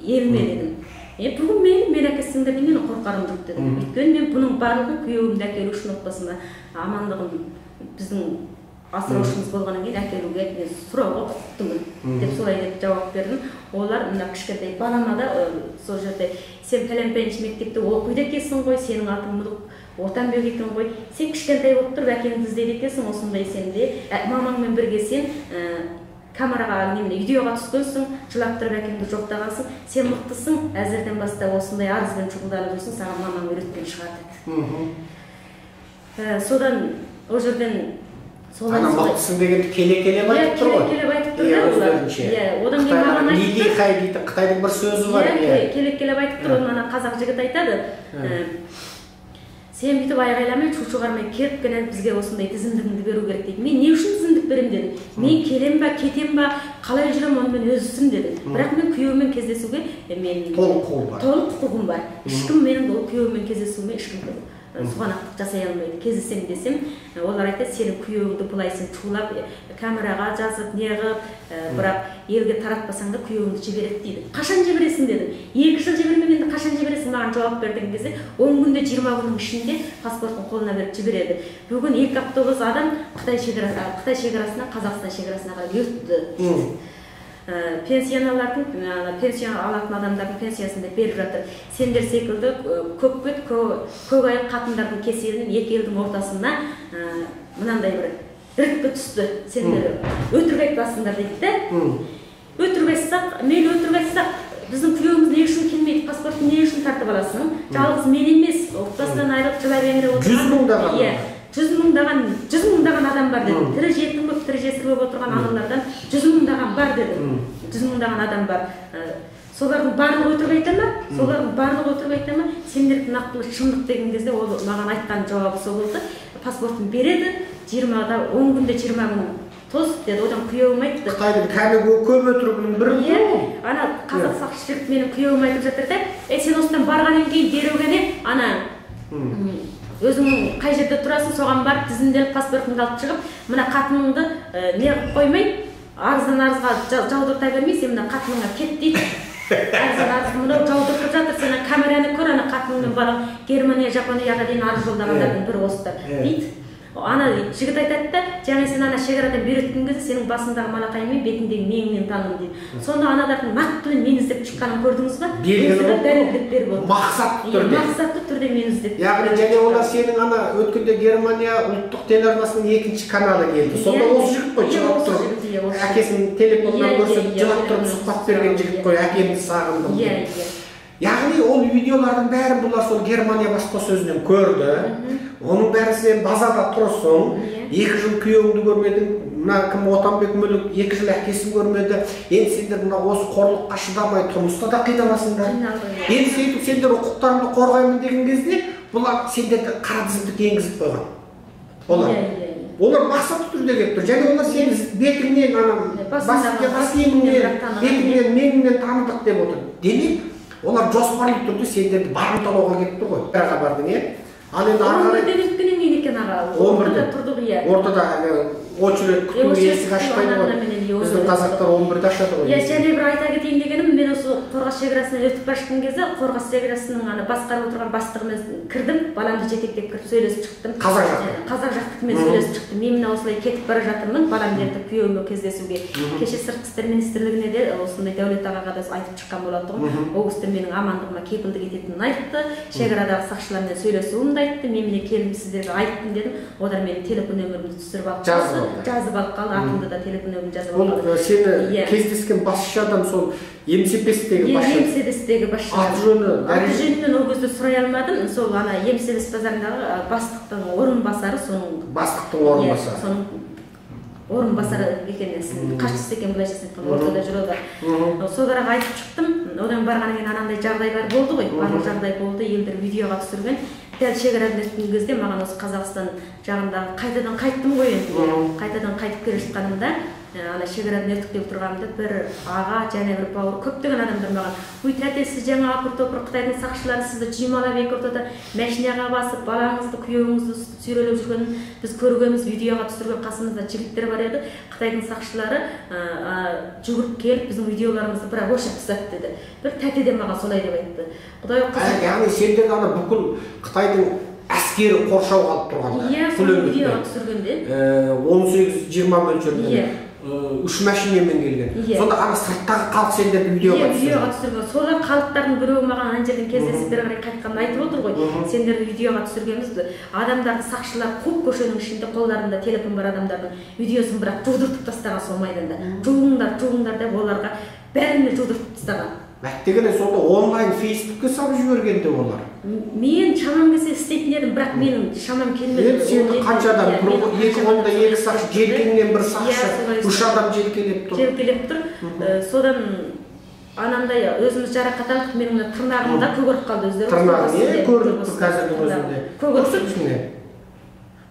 Еліме дедім. Бүгін мен әкетсеңдер де менің қорқарым жоқ дедім. Өйткені мен бұның барлығын күйеуімді әкелу үшін отбасыма амандығын біздің асыраушымыз болғаннан кейін әкелуге сұрауға құқықтымын деп солай деп жауап бердім. Олар мына кішкентай балама да сол жерде сен пәлен-пәленші мектепте оқиды екенсің ғой, сенің атың Отанбек екен ғой, сен кішкентай болып тұрып әкеңді іздейді екенсің, осындай сен де мамаңмен бірге сен камераға видеоға түскенсің, жылап тұрып әкеңді жоқтағансың, сен мықтысың, әзірден бастап осындай арызбен шұғылданып жүрсің, саған мамаң үйреткен шығар деді. Содан ол жерден ана мықтысың дегенді келе-келе айтып тұр ғой. Келе-келе айтып тұр да олар. Одан кейін маған айтты. Қытайдың бір сөзі бар. Келе-келе айтып тұр, ана қазақ жігіт айтады. Сен бүйтіп айғайламай, шу-шуғармай келіп кәне бізге осындай тізімдігіңді беру керек дейді. Мен не үшін тізімдік берем дедім. Мен келем ба, кетем ба, қалай жүрем, оны мен өзім дедім. Бірақ мен күйеуіммен кездесуге толық құқығым бар. Ешкім менің күйеуіммен кездесуіме ешкім сұғанақтық жасай алмайды. Кездесем десем, олар айтады, сенің күйеуіңді бұлайсың шулап, камераға жазып, неғып, бірақ елге таратпасаң да күйеуіңді жібереді дейді. Қашан жібересің дедім. 2 жыл жібермегенде қашан жібересің маған жауап берген кезде, 10 күнде 20 күннің ішінде паспортын қолына беріп жібереді. Бүгін 2 автобус адам Қытай шекарасынан Қазақстан шекарасына қарай өтті. Пенсионерлардың, пенсия алатын адамдардың пенсиясында беріп жатыр. Сендер секілді көкбет, көк-аяқ қатындардың кеселінен 2 елдің ортасына мынандай бір іріткі түсті. Сендер өтірік айтпасыңдар дейді де. Өтірік айтсақ, мейлі өтірік айтсақ, біздің күйеуіміз не үшін келмейді, паспортын не үшін тартып аласың? Жалғыз мен емес, отбасынан айырылып жылап еңіреп отырған. 100 мыңдаған адам бар дедім. Тірі жетім болып, тірі жесір болып отырған аналардан 100 мыңдаған бар дедім. 100 мыңдаған адам бар. Солардың барлығы өтірік айта ма? Солардың барлығы өтірік айта ма? Сендердің нақтылы шындық деген кезде ол маған айтқан жауабы сол болды. Паспортын береді, 10 күнде 20 күн тос деді. Одан күйеуім айтты. Қытайдың кәдімгі көп өтірігінің бірі ғой. Ана қазақ сақшы жігіт менің күйеуім айтып жатыр да, сен осыдан барғаннан кейін дереу ғана ана өзіңнің қай жерде тұрасың, соған барып тізімделіп паспортыңды алып шығып, мына қатыныңды не қылып қоймай, арыздан арызға жаудырта бермей, сен мына қатыныңа кет дейді. Арыздан арызға мынау жаудыртып жатыр, сен камераны көр, ана қатыныңмен балаң Германия, Жапонияға дейін арыз жолдағандардың бірі осылар дейді. Ана жігіт айтады да, жаңа сен ана шекарадан бері өткен кезде сенің басындағы малақаймен бетіндегі меңінен таным дейді. Сонда анадардың нақтылы мен іздеп шыққанын көрдіңіз ба? Дәлелдеп беріп отыр. Мақсатты түрде мен іздеп. Яғни және олар сенің ана өткенде Германия ұлттық телеарнасының 2-ші каналы келді. Сонда осы жігіт қой жылап тұрып, әкесінің телефонынан көрсетіп жылап тұрып сұхбат берген жігіт қой, әкемді сағындым. Яғни ол видеолардың бәрін бұлар сол Германия басқа сөзінен көрді. оның бәрі сен базада тұрсың, 2 жыл күйеуіңді көрмедің, мына кім Отанбек мүлік 2 жыл әкесін көрмеді. Енді сендер мына осы қорлыққа шыдамай тұрмыста да қиналасыңдар. Енді сөйтіп сендер құқықтарыңды қорғаймын деген кезде, бұлар сендерді қара тізімдікке енгізіп қойған. Олар мақсатты түрде келіп тұр. Және олар сені бетіңнен, бетіңнен, меңінен таныдық деп отыр. Демек, олар жоспарлы түрде сендерді барымталауға келіп тұр ғой. Бірақ бардың, ал енді ортада очередь күтуге есік ашпайды ғой. Біздің қазақтар 11-де ашады ғой. Және бір айта кетейін дегенім, мен осы Қорғас шекарасынан өтіп бара жатқан кезде, Қорғас шекарасының басқарып отырған бастығымен кірдім, баламды жетектеп кіріп сөйлесіп шықтым. Қазақ жақтықымен сөйлесіп шықтым. Мен мына осылай кетіп бара жатырмын, баламды ертіп күйеуіме кездесуге. Кеше сыртқы істер министрлігіне де осындай Дәулет ағаға да айтып шыққан болатын. Ол кісі менің амандығыма кепілдік ететінін айтты. Шекарадағы сақшылармен сөйлесуімді айтты. Мен міне келдім сіздерге айттым дедім. Олар менің телефон нөмірімді түсіріп алып жазып алып қалды, атымды да телефон нөмірін жазып алып қалды. Сені кездескен басшы адам сол Емсепестегі басшы. Емсепестегі басшы. Аты жөнінен ол кезде сұрай алмадым. Сол ана Емсепес базарындағы бастықтың орынбасары, соның бастықтың орынбасары. Соның орынбасары екенін, қашқысы екен былайша айтқанда, ортада жүреді. Соларға айтып шықтым. Одан барғаннан кейін анандай жағдайлар болды ғой. Барлық жағдай болды, елдер видеоға түсірген. Дәл шекарадан өткен кезде маған осы Қазақстан жағындағы қайтадан қайттым ғой енді. Қайтадан қайтып келе жатқанымда, ана шекарадан өтіп келіп тұрғанымда бір аға, және бір бауыр, көптеген адамдар маған, "Ой, тәте, сіз жаңа апыр-топыр Қытайдың сақшылары сізді жималап екі ортада машинаға басып, балаңызды, күйеуіңізді сүйрелеп жүргенін біз көргенбіз, видеоға түсірген қасымызда жігіттер бар еді. Қытайдың сақшылары жүгіріп келіп біздің видеоларымызды бірақ өшіріп тастады" деді. Бір тәте де маған солай деп айтты. Құдай қызы. Яғни сендер ана бүкіл Қытайдың әскері қоршауға алып тұрғанда. Иә, сол видеоға түсіргенде. 18-20 мөлшерде. 3 машинамен келген. Сонда ана сырттағы халық сендерді видеоға түсірген. Видеоға түсірген. Солар халықтардың біреуі маған ана жерден кездесіп бері қарай қайтқанын айтып отыр ғой. Сендерді видеоға түсіргенбіз. Адамдарды сақшылар қуып көшенің ішінде қолдарында телефон бар адамдардың видеосын бірақ жудыртып тастаған сол майданда. Жуыңдар деп оларға бәріне жудыртып тастаған. Дегенде сонда онлайн фейсбукке салып жібергенде олар. Мен шамам келсе істейтін едім, бірақ менің шамам келмеді. Сенің қанша адам, екі қолында 2 сақшы, желкеңнен 1 сақшы, 3 адам желкелеп тұр. Желкелеп тұр. Содан анандай өзіміз жарақат алдық, менің тырнағымда көгеріп қалды өздері. Тырнағы көрініп тұр қазірдің өзінде. Көрсетшіне.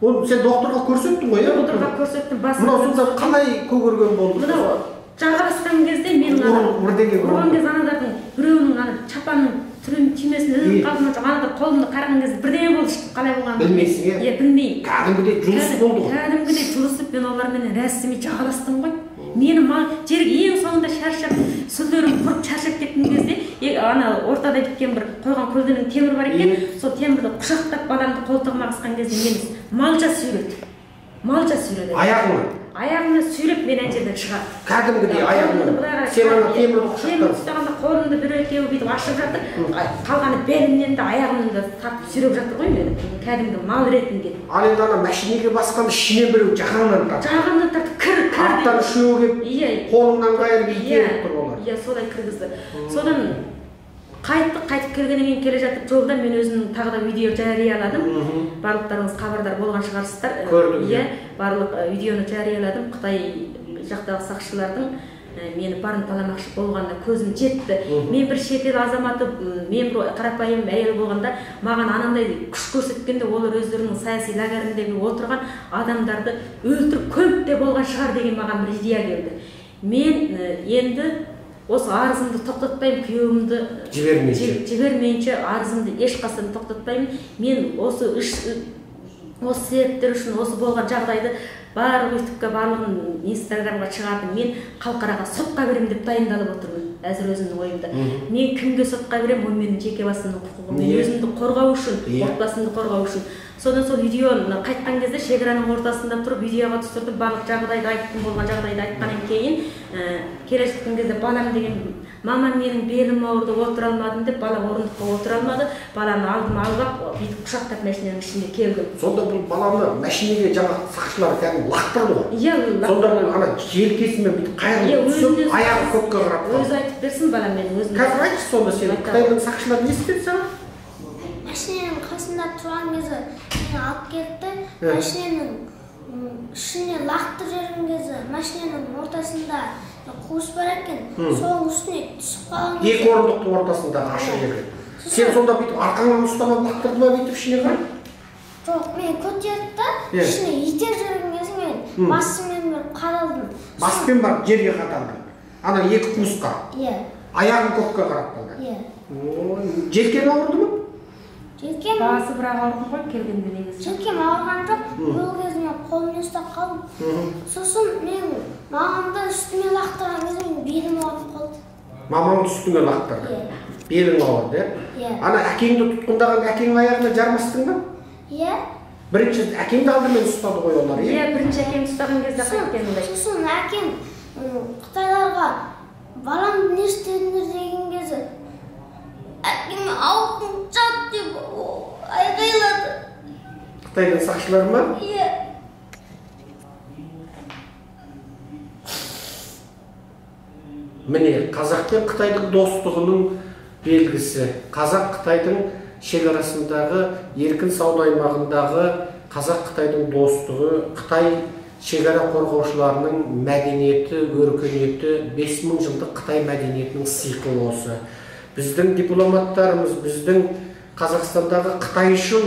Оны сен докторға көрсеттің ғой, иә? Докторға көрсеттім. Мынау сонда қалай көгерген болды? Мынау жағаласқан кезде мен ұрған кезде анадардың біреуінің чапанның түрін түймесін іліп қалдым, анадар қолымды қараған кезде бірдеңе болды, қалай болғанын білмейсің, иә? Иә, білмеймін. Кәдімгідей жұлысып болды ғой. Кәдімгідей жұлысып мен олармен рәсімі жағаластым ғой. Мені ең соңында шаршап, сүлдерім құрып шаршап кеткен кезде, ана ортада біткен бір қойған көлденең темір бар екен, сол темірді құшақтап баламды қолтығыма қысқан кезде мені малша сүйреді. Аяғымды сүйреп мен ана жерден шығардым. Кәдімгідей аяғымды. Сен ана темірді құшақтап. Темірді ұстағанда қолымды бір екеуі бүйтіп ашып жатыр. Қалғаны белімнен де аяғымнан да тартып сүйреп жатыр ғой мені. Кәдімгі мал ретінде. Ал енді ана машинеге басқанда ішіне біреу жағаңнан тартып. Жағаңнан тартып кір. Арттан үшеуі келіп, қолыңнан қайырып итеріп тұр олар. Иә, солай кіргізді. Содан қайтып келгеннен кейін келе жатып жолда мен өзімнің тағы да видео жарияладым. Барлықтарыңыз хабардар болған шығарсыздар. Иә, барлық видеоны жарияладым. Қытай жақтағы сақшылардың мені барымталамақшы болғанда көзім жетті. Мен бір шетел азаматы, мен бір қарапайым әйел болғанда маған анандай күш көрсеткенде олар өздерінің саяси лагеріндегі отырған адамдарды өлтіріп көміп те болған шығар деген маған бір идея келді. Мен енді осы арызымды тоқтатпаймын, күйеуімді жібермейінше арызымды ешқашан тоқтатпаймын. Мен осы себептер үшін осы болған жағдайды барлық ютубқа, барлығын инстаграмға шығардым. Мен халықараға сотқа беремін деп дайындалып отырмын. Әзір өзімнің ойымда. Мен кімге сотқа беремін, ол менің жеке басымның құқығы. Мен өзімді қорғау үшін, отбасымды қорғау үшін. Содан сол видеоны қайтқан кезде шекараның ортасында тұрып видеоға түсірдім, барлық жағдайды айттым, болған жағдайды айтқаннан кейін келе жатқан кезде балам деген мамам менің белім ауырды, отыра алмадым деп бала орындыққа отыра алмады. Баланы алдым алып, бүйтіп құшақтап машинаның ішінде келдім. Сонда бұл баланы машинеге жаңа сақшылар кәдімгі лақтырды ғой. Иә, сонда ана желкесімен бүйтіп қайырылып түсіп, аяғы көкке қарап қалды. Өзі айтып берсін балам мен өзім. Қазір айтшы сонда сен Қытайдың сақшылары не істеді саған? Машинаның қасында тұрған кезде машина алып келді. Машинаның ішіне лақтырып жүрген кезде машинаның ортасында қуыс бар екен. Соның үстіне түсіп қалған. Екі орындықтың ортасындағы ашық жер. Сен сонда бүйтіп арқаңнан ұстамап лақтырды ма бүйтіп ішіне қарап? Жоқ, мен көтерді да, ішіне итеріп жүрген кезде мен басыммен бір қадалдым. Баспен барып жерге қаталдың. Ана екі қуысқа. Иә. Аяғын көкке қарап қалды. Иә. Желкен ауырды ма? Желкем басы бірақ ауырған ғой келгенде негізі. Желкем ауырған жоқ. Ол кезде мен қолыммен ұстап қалдым. Сосын мен мамамды үстіме лақтырған кезде мен белім ауырып қалды. Мамаңды үстіңе лақтырды. Белің ауырды. Ана әкеңді тұтқындаған әкеңнің аяғына жармастың ба? Иә. Бірінші әкеңді алдымен ұстады ғой олар, иә? Иә, бірінші әкем ұстаған кезде қайткен олай. Сосын әкем Қытайларға баламды не істедіңдер деген кезде әкеме ауқым жат деп айғайлады. Қытайдың сақшылары ма? Иә. Міне, қазақ пен Қытайдың достығының белгісі. Қазақ Қытайдың шекарасындағы еркін сауда аймағындағы Қазақ-Қытайдың достығы, Қытай шекара қорғаушыларының мәдениеті, өркениеті, 5000 жылдық Қытай мәдениетінің сиқы осы. Біздің дипломаттарымыз, біздің Қазақстандағы Қытайшыл,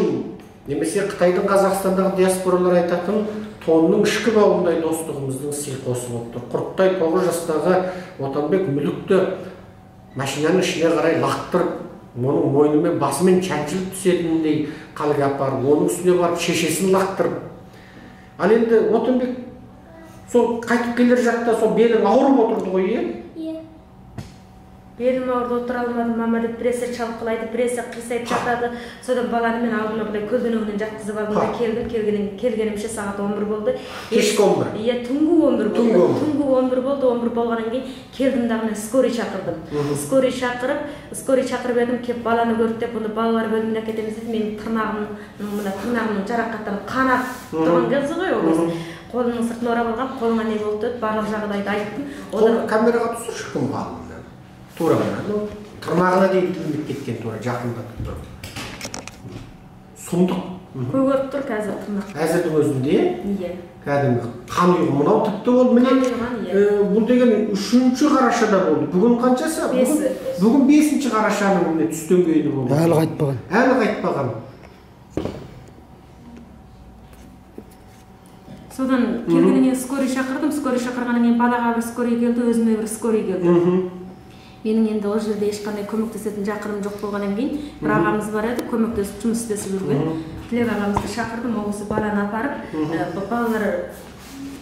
немесе Қытайдың Қазақстандағы диаспоралар айтатын тонның ішкі бауындай достығымыздың сиқы осы болып тұр. Құрттай 9 жастағы Отанбек мүлікті машинаның ішіне қарай лақтырып, оның мойнымен басымен чәншіліп түсетіндей қалға апарып, оның үстіне барып шешесін лақтырып. Ал енді Отанбек сол қайтып келер жақта сол белің ауырып отырды ғой, иә? Иә. Белім ауырды, отыра алмадым, мама деп біресе шалқылайды, біресе қисайып жатады. Содан баланы мен алдыма былай көлденеңнен жатқызып алдым да келдім. Келгенімше сағат 11 болды. Кешкі 11. Иә, түнгі 11 болды. Түнгі 11 болды. 11 болғаннан кейін келдім дағы мен скорый шақырдым. Скорый шақырып едім, кеп баланы көрді деп, оны балалар бөліміне әкетеміз деп, менің тырнағымның жарақаттан қанап тұрған кезде ғой ол. Қолымның сыртын орап алған, қолыңа не болды деді, барлық жағдайды айттым. Қолы камераға түсірші кім қалды? Тура ғана. Тырнағына дейін тілініп кеткен тура, жақындатып тұр. Сұмдық. Көгеріп тұр қазір тырнақ. Әзірдің өзінде? Иә. Кәдімгі қан ұйғы. Мынау тіпті ол міне, бұл деген 3-ші қарашада болды. Бүгін қаншасы? Бүгін 5-ші қарашаның міне түстен кейін болды. Әлі қайтпаған. Әлі қайтпаған. Содан келгеннен скорый шақырдым. Скорый шақырғаннан кейін балаға бір скорый келді, өзіме бір скорый келді. Менің енді ол жерде ешқандай көмектесетін жақыным жоқ болғаннан кейін бір ағамыз бар еді, көмектесіп жұмыс істесіп жүрген. Тілек ағамызды шақырдым, ол кісі баланы апарып, балалар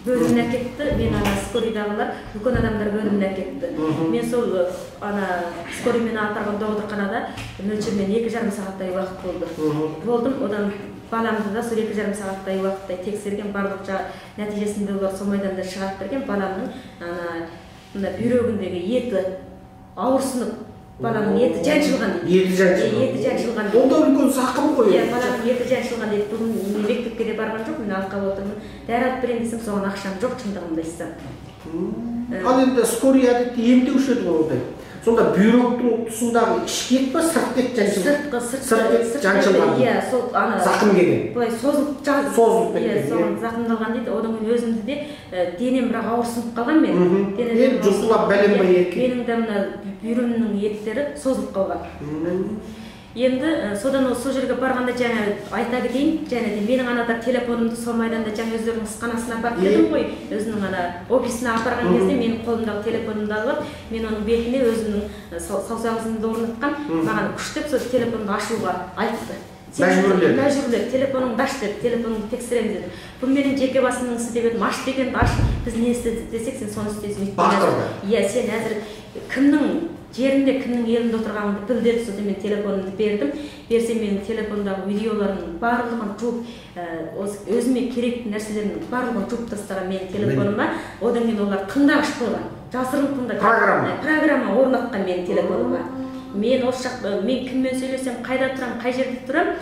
бөліміне әкетті, мен ана скорыйдағылар үлкен адамдар бөліміне әкетті. Мен сол ана скорыймен апарған дауылдырханада мөлшермен 2,5 сағаттай уақыт болдым. Одан баламды да сол 2,5 сағаттай уақыттай тексерген, барлық нәтижесінде олар сол майданда шығарып берген. Баламның ана бүйрегіндегі еті ауырсынып, баланың еті жаншылған дейді. Еті жаншылған дейді. Онда үлкен зақым ғой. Иә, баланың еті жаншылған дейді. Бүгін мектепке де барған жоқ, мен алқа отырмын. Дәрі алып берейін десем, соған ақшам жоқ, шындығымды айтсам. Ал енді скорый әдетте емдеуші еді ғой. Сонда бүйректің тұсындағы ішкі ет па, сыртқы ет жаншылған? Сыртқы ет жаншылған. Иә, сол ана зақым келген. Былай созылып кеткен. Иә, соған зақымдалған дейді. Одан кейін өзімді де денем бірақ ауырсынып қалған мен. Енді жұлқылап бәленбай еткен. Менің де мына бүйірімнің еттері созылып қалған. Енді содан сол жерге барғанда жаңа айта кетейін, және де менің анада телефонымды сол майданда жаңа өздерінің сықанасына апарып бердім ғой, өзінің ана офисіне апарған кезде менің қолымдағы телефонымды алып, мен оның бетіне өзімнің саусағымды орнатқан, маған күштеп сол телефонды ашуға айтты. Мәжбүрледі, телефоныңды аш деді, телефоныңды тексерем деді. Бұл менің жеке басымның ісі деп едім, аш дегенді аш, біз не істедік десек, сен соны істейсің. Иә, сен әзір кімнің жерінде, кімнің елінде отырғаныңды біл деді. Содан мен телефонымды бердім. Берсем менің телефондағы видеоларының барлығын жуып, өзіме керекті нәрселердің барлығын жуып тастаған менің телефоныма. Одан кейін олар тыңдағыш қойған, жасырын тыңдағыш программа орнатқан менің телефоныма. Мен осы жақта, мен кіммен сөйлесем, қайда тұрам, қай жерде тұрам,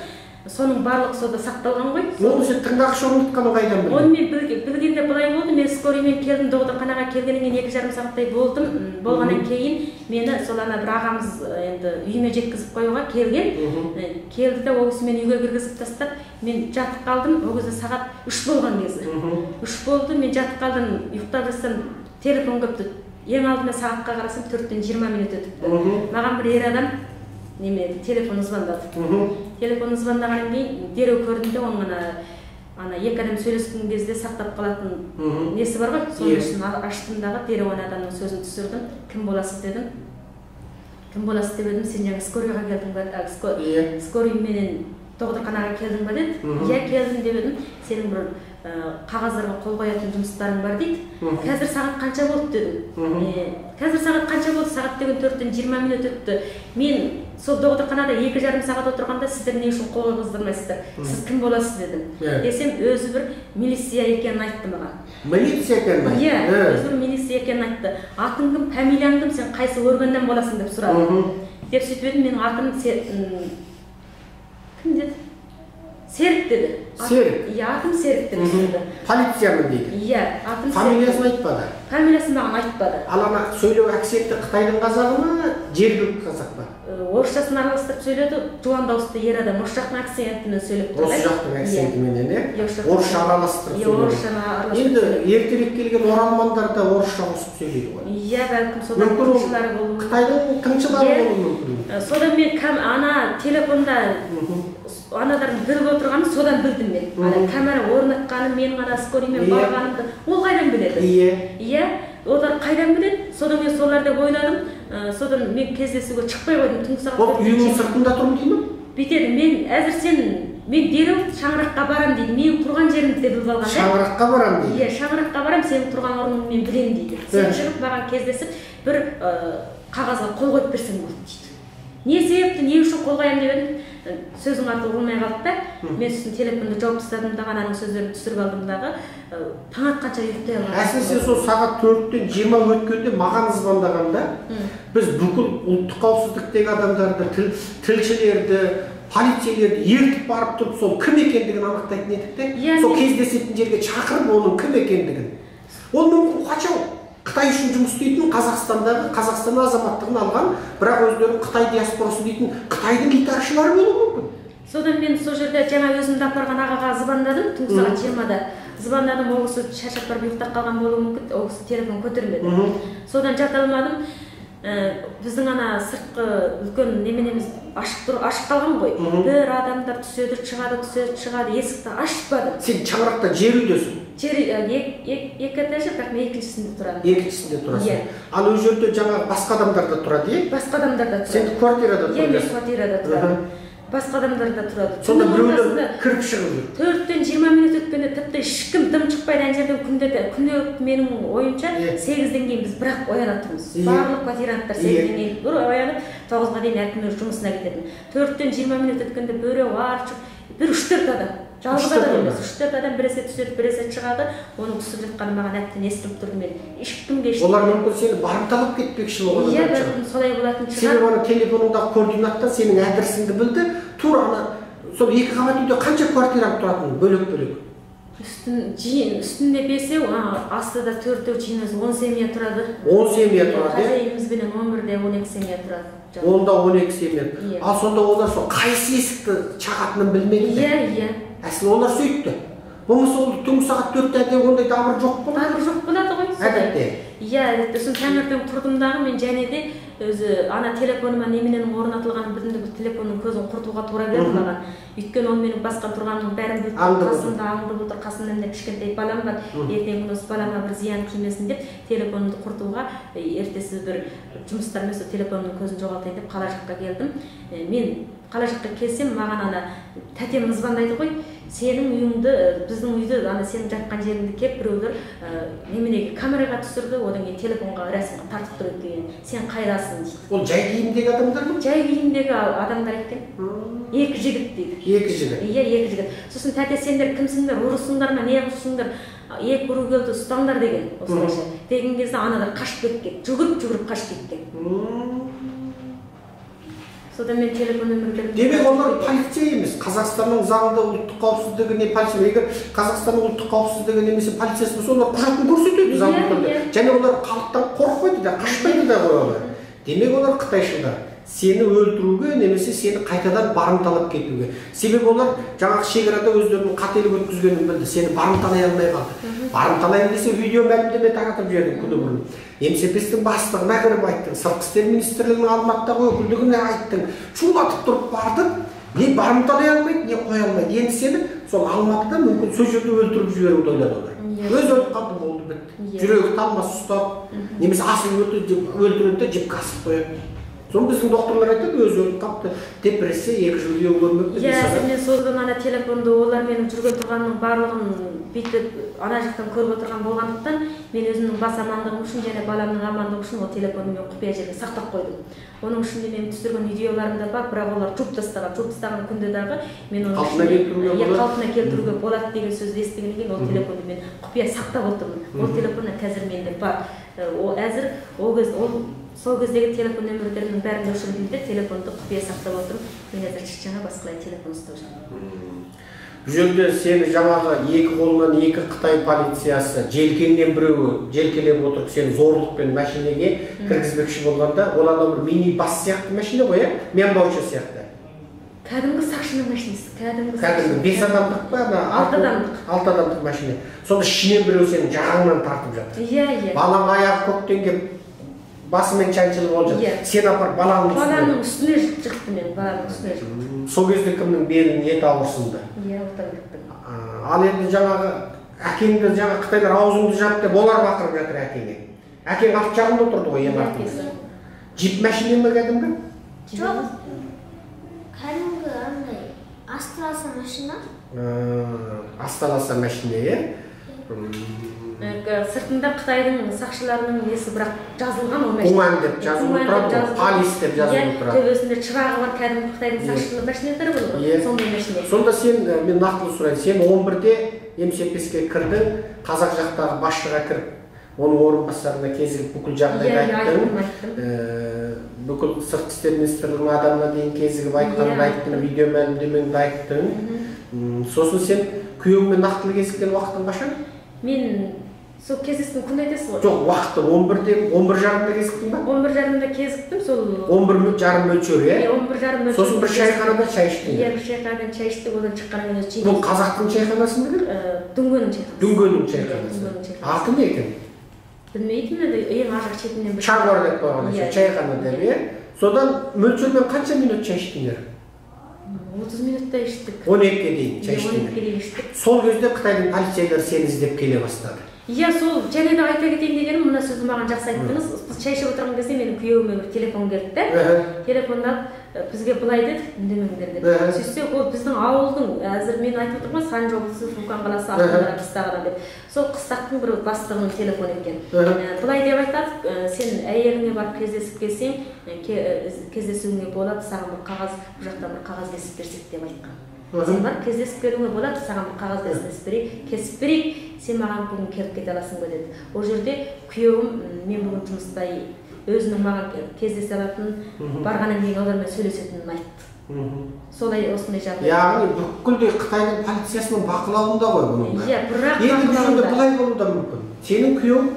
соның барлық сода сақталған ғой. Оны сен тыңдағыш орнатқаны қайдан білдің? Оны мен білгенде былай болды, мен скорыймен келдім, докторханаға келгеннен 2,5 сағаттай болдым. Болғаннан кейін мені сол ана бір ағамыз енді үйіме жеткізіп қоюға келген. Келді де ол кісі мені үйге кіргізіп тастап, мен жатып қалдым. Ол кезде сағат 3 болған кезі. 3 болды, мен жатып қалдым, ұйықтап жатсам телефон көпті. Ең алдымен сағатқа қарасам 4-тен 20 минут өтіпті. Маған бір ер адам телефон звондады. Телефон звондағаннан кейін дереу көрдім де оның ана екі адам сөйлескен кезде сақтап қалатын несі бар ғой. Соның үшін аштым дағы, дереу ана адамның сөзін түсірдім. Кім боласыз дедім. Кім боласыз деп едім, сен жаңа скорыйға келдің ба? Скорыйменен докторханаға келдің ба деді. Иә, келдім деп едім. Сенің бір қағаздарға қол қоятын жұмыстарың бар дейді. Қазір сағат қанша болды дедім. Қазір сағат қанша болды? Сағат деген 4-тен 20 минут өтті. Мен сол докторханада 2,5 сағат отырғанда сіздер не үшін қол қойғыздырмайсыздар? Сіз кім боласыз дедім. Десем, өзі бір милиция екенін айтты маған. Милиция екенін айтты? Иә, өзі бір милиция екенін айтты. Атың кім, фамилияң кім, сен қайсы органнан боласың деп сұрады. Деп сөйтіп едім, менің атым кім деді? Серік деді. Серік? Иә, атым Серік деді. Полициямын дейді? Иә, атым Серік. Фамилиясын айтпады? Фамилиясын маған айтпады. Ал ана сөйлеу акценті Қытайдың қазағы ма, жергілікті қазақ па? Орысшасын араластырып сөйледі, жуан дауысты ер адам, орыс жақтың акцентімен сөйлеп тұрды. Осы жақтың акцентіменен, орысша араластырып сөйледі. Орысшаны араластырып енді ертерек келген оралмандар да орысша қосып сөйлейді ғой. Иә, бәлкім содан тыңшылары болуы. Қытайдың тыңшылары болуы мүмкін. Содан мен ана телефонда анадардың біліп отырғанын содан білдім мен. Ана камера орнатқанын, менің ана скорыймен барғанымды ол қайдан біледі? Иә, олар қайдан біледі? Содан мен соларды ойладым. Содан мен кездесуге шықпай қойдым. Түнгі сағат. Ол үйіңнің сыртында тұрмын дейді ме? Бүйтеді, мен дереу шаңыраққа барам дейді. Менің тұрған жерімді де біліп алған. Шаңыраққа барам дейді. Иә, шаңыраққа барам, сенің тұрған орныңды мен білем дейді. Сен шығып маған кездесіп бір қағазға қол қойып берсең болады дейді. Не себепті, не үшін қол қоямын деп едім. Сөзің арты болмай қалды да, мен сосын телефонды жауып тастадым дағы, ананың сөздерін түсіріп алдым дағы, таң атқанша ұйықтай алмадым. Әсіресе сол сағат 4-тен 20 өткенде маған звондағанда, біз бүкіл ұлттық қауіпсіздіктегі адамдарды, тілшілерді, полицейлерді ертіп барып тұрып, сол кім екендігін анықтайтын едік те, сол кездесетін жерге шақырып оның кім екендігін. Ол мүмкін қашау. Қытай үшін жұмыс істейтін Қазақстандағы, Қазақстан азаматтығын алған, бірақ өздерін Қытай диаспорасы дейтін Қытайдың гитаршылары болуы мүмкін. Содан мен сол жерде жаңа өзімді апарған ағаға звондадым, түнгі сағат 20-да. Звондадым, ол кісі шаршап барып ұйықтап қалған болуы мүмкін, ол кісі телефон көтермеді. Содан жата алмадым. Біздің ана сыртқы үлкен неменеміз ашық қалған ғой. Бір адамдар түседі, шығады, есікті ашпады. Сен шаңырақта жер үйдесің? Жер екі этажы, бірақ мен екіншісінде тұрамын. Екіншісінде тұрасың. Ал ол жерде жаңағы басқа адамдар да тұрады, е? Басқа адамдар да тұрады. Сен квартирада тұрасың? Мен квартирада тұрамын. Басқа адамдар да тұрады. Сонда біреулер кіріп шығып жүр. 4-тен 20 минут өткенде тіпті ешкім дым шықпайды. Ана жерден күнде менің ойымша 8-ден кейін біз бірақ оянатырмыз. Барлық квартиранттар 8-ден кейін бір оянып, 9-ға дейін әркім өз жұмысына кететін. 4-тен 20 минут өткенде біреу аршып, бір 3-4 адам. Жалғыз адам емес, 3-4 адам біресе түседі, біресе шығады. Оның түсіп жатқаны маған әбден естіліп тұрды мен. Ешкімге ештеңе. Олар мүмкін сені барымталап кетпекші болған шығар. Иә, бәлкім солай болатын шығар. Сенің ана телефоныңдағы координаттан сенің адресіңді білді. Тура ана сол екі қабат үйде қанша квартираң тұратын бөлек-бөлек? Үстінде 5-еу, астыда 4-еу жинасы 10 семья тұрады. 10 семья тұрады. Хозяйымызбенен 11-де 12 семья тұрады. Онда 12 семья. Ал сонда олар сол қайсы есікті шағатынын білмейді. Иә. Әсілі олар сөйтті. Болмаса ол түнгі сағат 4-те ондай дабыр жоқ болады. Дабыр жоқ болады ғой. Әдетте. Иә, әдетте. Сосын таңертең тұрдымдағы мен және де өзі ана телефоныма немененің орнатылғанын білдім, телефонның көзін құртуға тура келді маған. Өйткені ол менің басқан тұрғанымның бәрін біліп, қасымда аңдып отыр, қасымда міне кішкентай балам бар. Ертең осы балама бір зиян тимесін деп телефонымды құртуға ертесі бір жұмыстармен сол телефонның көзін жоғалтайын деп қала жаққа келдім. Мен қала жаққа келсем, маған ана тәтем звондайды ғой. Сенің үйіңді, біздің үйді, ана сенің жатқан жеріңді кеп біреулер неменеге камераға түсірді, одан кейін телефонға рәсімге тартып тұр екен. Сен қайдасың дейді. Ол жай киімдегі адамдар ма? Жай киімдегі адамдар екен. Екі жігіт дейді. Екі жігіт. Иә, екі жігіт. Сосын тәте сендер кімсіңдер, ұрысыңдар ма, не қылсыңдар? Екі ұры келді, ұстаңдар деген. Осылайша. Деген кезде анадар қашып кеткен. Жүгіріп қашып кеткен. Содан мен телефон нөмірлерін... Демек олар полиция емес. Қазақстанның заңында ұлттық қауіпсіздігі не полиция. Егер Қазақстанның ұлттық қауіпсіздігі немесе полициясы болса, олар құжатын көрсетеді заңды түрде. Және олар халықтан қорықпайды да, қашпайды да олар. Демек олар қытайшылдар. Сені өлтіруге немесе сені қайтадан барымталап кетуге. Себебі олар жаңағы шекарада өздерінің қателік өткізгенін білді. Сені барымталай алмай қалды. Барымталайын десе видео мәлімдеме таратып жіберді күні бұрын. МСП-дің бастығына кіріп айттың, сыртқы істер министрлігінің Алматыдағы өкілдігіне айттың. Шулатып тұрып бардың, не барымталай алмайды, не қоя алмайды. Енді сені сол Алматыда мүмкін сол жерде өлтіріп жіберуді ойлады олар. Өз өліп қалды, болды бітті. Жүрегі талмас ұстап, немесе асыл өлтіреді, жіпке асып қояды. Соны біздің докторлар айтады, өзі өліп қалыпты, депрессия 2 жыл үй көрмепті. Мен содан ана телефонды олар менің жүрген тұрғанның барлығын бүйтіп ана жақтан көріп отырған болғандықтан мен өзімнің бас амандығым үшін және баламның амандығы үшін ол телефонды мен құпия жерге сақтап қойдым. Оның ішінде мен түсірген видеоларым да бар, бірақ олар жуып тастаған күнде дағы мен оны қалпына келтіруге болады деген сөзді естігеннен кейін ол телефонды мен құпия сақтап отырмын. Ол телефон қазір менде бар. Әзір сол кездегі телефон нөмірлерінің бәрін өшіргенде телефонды құпия сақтап отырып, мен әзір жаңа басқалай телефон ұстап жүрмін. Бұл жерде сені жаңағы 2 қолынан 2 Қытай полициясы желкеңнен біреуі желкелеп отырып сені зорлықпен машинеге кіргізбекші болғанда, ол адам бір мини бас сияқты машина ғой, мен баучы сияқты. Кәдімгі сақшының машинасы, кәдімгі 5 адамдық па, 6 адамдық машина. Сонда ішінен біреу сені жағаңнан тартып жатыр. Балаң аяғы көктен келіп басымен чанчылып болып жатыр. Сен апар баланың үстіне жықты мен, баланың үстіне жықты. Сол кезде кімнің белін ет ауырсынды. Ал енді жаңағы әкеңді жаңа Қытайлар аузыңды жап деп олар бақырып жатыр әкеңе. Әкең арт жағында отырды ғой, ең артында. Джип машина ма кәдімгі? Жоқ. Кәдімгі андай асталаса машина. Асталаса машина, Сыртында Қытайдың сақшыларының несі бірақ жазылған ол машина. Куман деп жазылып тұрады, полис деп жазылып тұрады. Төбесінде чырағы бар кәдімгі Қытайдың сақшылары машиналары болды ғой, сондай машина. Сонда сен, мен нақтылы сұрайын, сен 11-де МСП-ге кірдің, қазақ жақтағы басшыға кіріп, оның орынбасарына кезігіп бүкіл жағдайды айттың, бүкіл сыртқы істер министрлігінің адамына дейін кезігіп айтқанын айттың, видео мәлімдемеңді айттың. Сосын сен күйеуіңмен нақтылы кезіккен уақытың қашан? Мен сол кездескен күн айтасыз ғой? Жоқ, уақыты 11:30-да кезіктің ба? 11:30-да кезіктім, сол 11:30 мөлшері, е? 11:30 мөлшері. Сосын бір шайханада чай іштің? Бір шайханадан чай іштік, одан шыққаннан кейін өзі бұл қазақтың шайханасы ма екен? Дүнгеннің шайханасы. Дүнгеннің шайханасы. Аты не екен? Білмейтін, ең арғы шетінен бір шарбар деп қойған, шайхана деп, е? Содан мөлшермен қанша минут чай іштіңдер? 30 минутта іштік. 12-ге дейін чай іштіңдер. 12-ге дейін іштік. Сол кезде Қытайдың полицейлері сені іздеп келе бастады. Сол және де айта кетейін дегенім, мына сөзді маған жақсы айттыңыз. Біз чай ішіп отырған кезде менің күйеуіме бір телефон келді де. Телефоннан бізге былай деді, үндемеңдер деп. Сөйтсек, ол біздің ауылдың, әзір мен айтып отырмын, Санжы облысы, Фукан қаласы артындағы қыстағыдан деп. Сол қыстақтың бір бастығының телефоны екен. Былай деп айтады, сен әйеліңе барып кездесіп келсең, кездесуіңе болады, саған бір қағаз, бұл жақтан бір қағаз кесіп берсек деп айтқан. Сен бар, кездесіп келуіңе болады, саған бір қағаз кесіп берейік, сен маған бүгін келіп кете аласың ба деді. Ол жерде күйеуім мен бүгін жұмыста өзінің маған кездесе алатын, барғаннан кейін олармен сөйлесетінін айтты. Солай осындай жағдай. Яғни бүкіл Қытайдың полициясының бақылауында ғой бұның. Бірақ енді бұл жерде былай болуы да мүмкін. Сенің күйеуің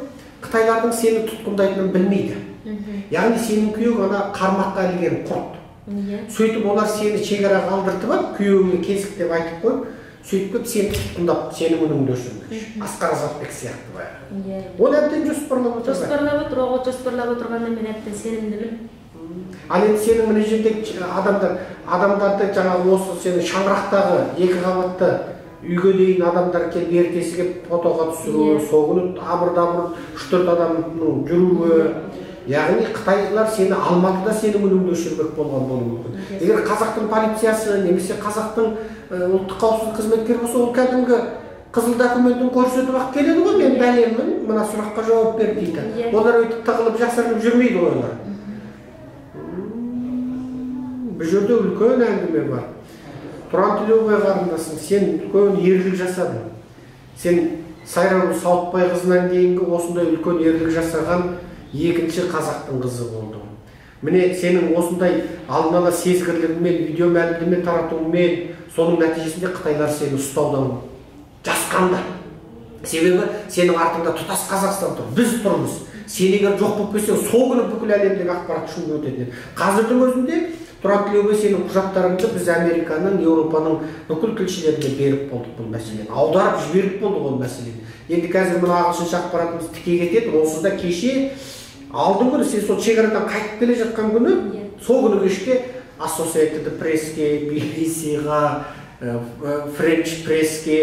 Қытайлардың сені тұтқындайтынын білмейді. Яғни сенің күйеуің ана қармаққа ілген құрт. Сөйтіп олар сені шекараға алдыртып алып, күйеуіңе кезік деп айтып қойып, сөйтіп сені тұтқындап, сенің өніңді өшірмекші. Асқар Азатбек сияқты баяғы. Оны әбден жоспарлап отыр. Жоспарлап отырғанда мен әбден сенімдімін. Ал енді сенің мына жерде адамдарды жаңағы осы сенің шаңырақтағы 2 қабатты үйге дейін адамдар келіп ертесі келіп фотоға түсіру, соғыны абыр-дабыр 3-4 адамның жүруі. Яғни Қытайлар сені Алматыда сенің өніңді өшірмек болған болуы мүмкін. Егер қазақтың полициясы немесе қазақтың ұлттық қауіпсіздік қызметкері болса, ол кәдімгі қызыл документін көрсетіп ақ келеді ғой, мен бәлемін, мына сұраққа жауап бер дейді. Олар өйтіп тығылып жасырынып жүрмейді ғой олар. Бұл жерде үлкен әңгіме бар. Тұран Төлеубай қарындасың, сен үлкен ерлік жасадың. Сен Сайран Сауытбай қызынан кейінгі осындай үлкен ерлік жасаған екінші қазақтың қызы болдың. Міне сенің осындай алдын ала сезгірлігімен, видео мәлімдеме таратуымен, соның нәтижесінде Қытайлар сені ұстаудан жасқанды. Себебі сенің артыңда тұтас Қазақстан тұр, біз тұрмыз. Сен егер жоқ болып кетсең, сол күні бүкіл әлемдегі ақпарат шынымен өтеді. Қазірдің өзінде Тұран Тілеубай сенің құжаттарыңды біз Американың, Еуропаның бүкіл тілшілеріне беріп болдық бұл мәселені. Аударып жіберіп болдық ол мәселені. Енді қазір мына ағылшынша ақпаратымыз тіке кетеді. Онсыз да кеше алдың күні сен сол шекарадан қайтып келе жатқан күні, сол күні кешке Associated Press'ке, BBC-ға, French Press'ке,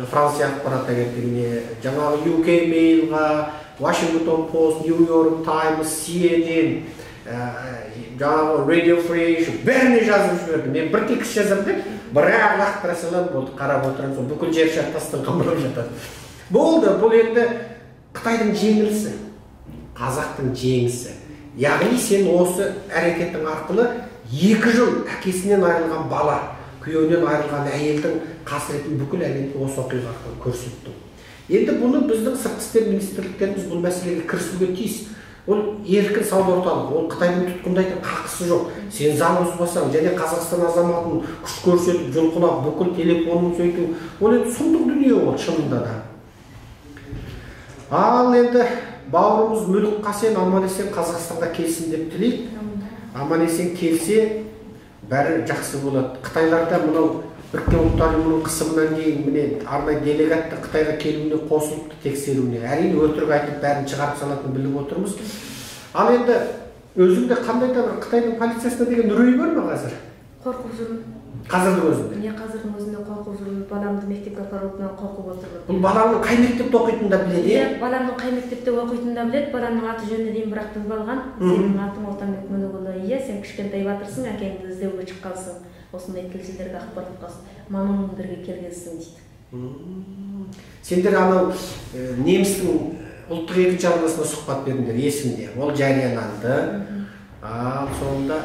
Франция ақпарат агенттігіне, жаңағы UK Mail'ға, Washington Post, New York Times, CNN, жаңағы Radio Free, бәріне жазып жіберді. Мен бір текст жазамын, бірақ лақтыра салам болды, қарап отырамын, сол бүкіл жер шаттастан қамырап жатады. Болды, бұл енді Қытайдың жеңілісі, қазақтың жеңісі. Яғни сен осы әрекеттің арқылы 2 жыл әкесінен айырылған бала, күйеуінен айырылған әйелдің қасіретін бүкіл әлемге осы оқиға арқылы көрсеттің. Енді бұны біздің сыртқы істер министрліктеріміз бұл мәселеге кірісуге тиіс. Ол еркін сауда орталығы, ол Қытайдың тұтқындайтын қақысы жоқ. Сен заң бұзбасаң, және Қазақстан азаматын күш көрсетіп, жұлқынап, бүкіл телефонын сөйту, ол енді сұмдық дүние ол шынында да. Ал енді бауырымыз Мүлік Қасен аман-есен Қазақстанға келсін деп тілейік. Аман-есен келсе, бәрі жақсы болады. Қытайларда мынау Біріккен ұлттар ұйымының қысымынан кейін міне арнайы делегатты Қытайға келуіне қосылыпты тексеруіне. Әрине өтірік айтып бәрін шығарып салатынын біліп отырмыз. Ал енді өзіңде қандай да бір Қытайдың полициясына деген үрей бар ма қазір? Қорқып жүрмін. Қазірдің өзінде? Иә, қазірдің өзінде қорқып жүрмін. Баламды мектепке апарудан қорқып отырмын. Бұл балаңның қай мектепте оқитынын да біледі? Иә, баламның қай мектепте оқитынын да біледі. Баламның аты жөні дейін бірақ біліп алған. Сенің атың Отанбек Мүлікұлы. Иә, сен кішкентай батырсың, әкеңді іздеуге шыққансың. Осындай тілшілерге ақпарат қосып, мамаммен бірге келгенсің дейді. Сендер анау немістің ұлттық екінші арнасына сұхбат бердіңдер, есімде. Ол жарияланды. Ал соңында,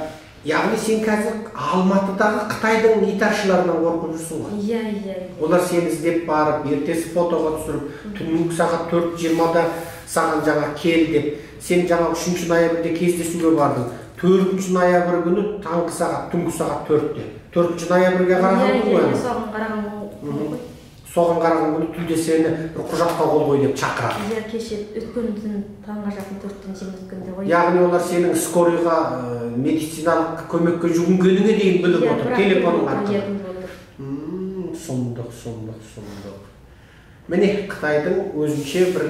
яғни сен қазір Алматыдағы Қытайдың итаршыларынан қорқып жүрсің ғой? Иә. Олар сені іздеп барып, ертесі фотоға түсіріп, түнгі сағат 4:20-да саған жаңа кел деп, сен жаңа 3 ноябрьде кездесуге бардың. 4 ноябрь күні таңғы сағат, түнгі сағат 4-те. 4 ноябрьге қараған күн ғой? Соған қараған күн. Соған қараған күні түнде сені бір құжатқа қол қой деп шақырады. Иә, кеше өткен түн таңға жақын 4-тен жем өткенде ғой. Яғни олар сенің скорыйға медициналық көмекке жүгінгеніңе дейін біліп отыр, телефонның арқылы. Сұмдық. Міне Қытайдың өзінше бір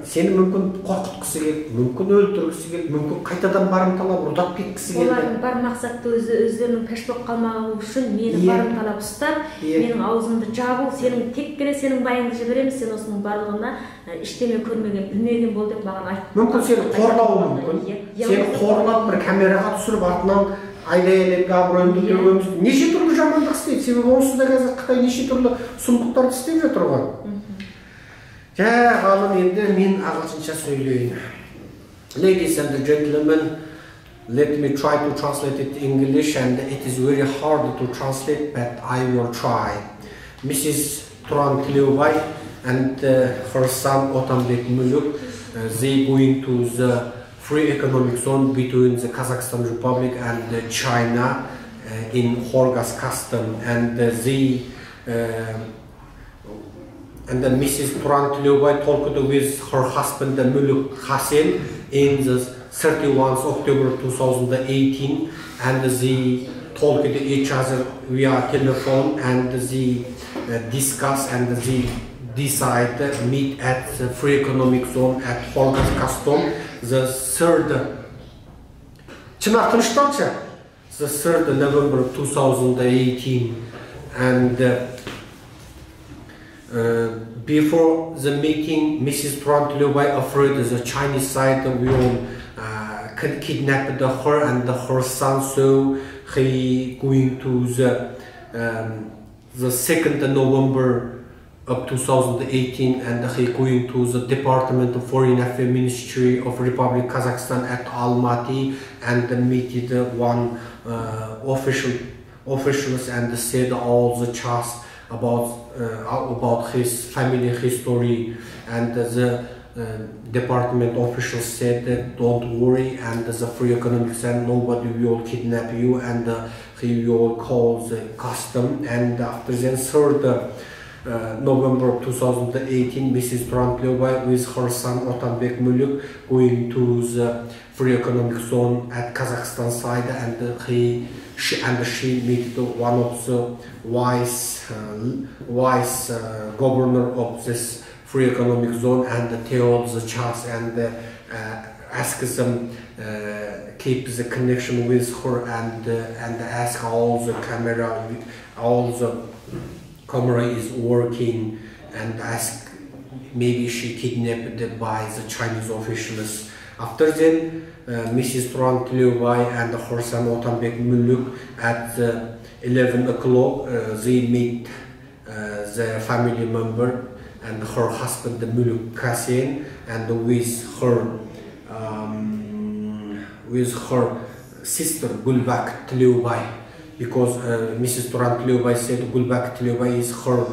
сені мүмкін қорқытқысы келді, мүмкін өлтіргісі келді, мүмкін қайтадан барымталап ұрдап кеткісі келді. Олардың бар мақсаты өздерінің пеш болып қалмауы үшін мені барымталап ұстап, менің аузымды жабу, тек қана сенің байыңды жібереміз, сен осының барлығына ештеме көрмеген, білмеген бол деп маған айтты. Мүмкін сені қорлауы мүмкін. Сені қорлап бір камераға түсіріп артынан айдай-айдай абыройыңды төгеміз. Неше түрлі жамандық істейді, себебі онсыз да қазір Қытай неше түрлі сұмдықтарды істеп жатыр ғой. Ғалым, енді мен ағылшынша сөйлейін. Ladies and gentlemen, let me try to translate it in English, and it is very hard to translate, but I will try. Mrs. Тұран Тілеубай and her son Отанбек Мүлік, they going to the free economic zone between the Kazakhstan Republic and China in Horgas custom, and then Mrs. Тұран Тілеубай talked with her husband Мүлік Қасен in the 31st October 2018, and they talked to each other via telephone, and they discuss and they decide to meet at the free economic zone at Horgas custom the 3rd November 2018, and before the meeting, Mrs. Тұран Тілеубай afraid the Chinese side will kidnap her and her son, so he going to the 2nd November of 2018, and he going to the Department of Foreign Affairs Ministry of Republic Kazakhstan at Almaty, and meet one officials and said all the chats about his family history, and the department officials said that don't worry, and the free economic zone, nobody will kidnap you, and he will call the custom. And after the 3rd November 2018, Mrs. Turantliobai with her son Otanbek Muluk going to the free economic zone at Kazakhstan side, and she met one of the vice governor of this free economic zone, and tell the chance and ask them keep the connection with her, and ask all the camera is working, and ask maybe she kidnapped by the Chinese officials. After then, Mrs. Turantliobai and her son Otanbek Muluk at 11 o'clock they meet the family member and her husband Muluk Kasen, and with her sister Gulbak Tliobai, because Mrs. Turantliobai said Gulbak Tliobai is her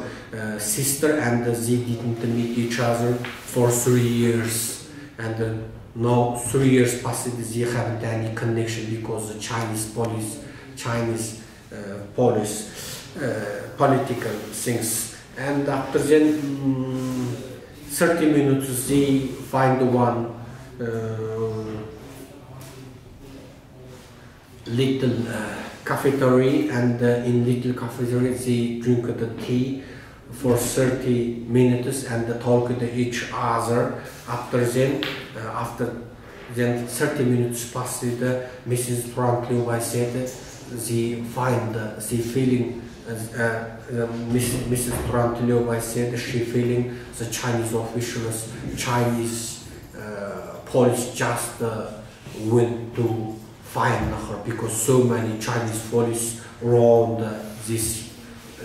sister, and they didn't meet each other for 3 years, and now 3 years passed, they haven't any connection because the Chinese political things. And after then 30 minutes they find one little cafeteria, and in little cafeteria they drink the tea for 30 minutes and talk to each other. After then 30 minutes passed, Mrs. Turantliobai said Mrs. Turantliobai said she feeling the Chinese officials, Chinese police just went to find her, because so many Chinese police around this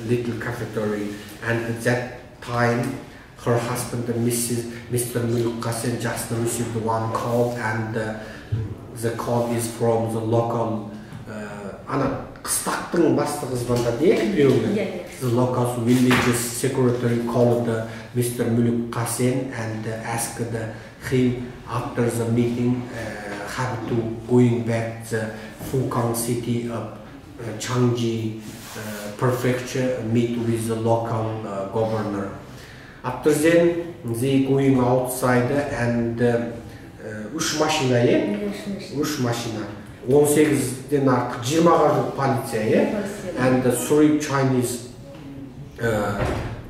little cafeteria. And at that time her husband, Mr. Muluk Kasen, just received one call, and the call is from the local the local village's secretary called Mr. Muluk Kasen and asked him after the meeting have to going back the Fukang city of Changji prefecture, meet with the local governor. After then they going outside, and uch mashina 18-ден артық 20-ға жуық полиция, and 3 Chinese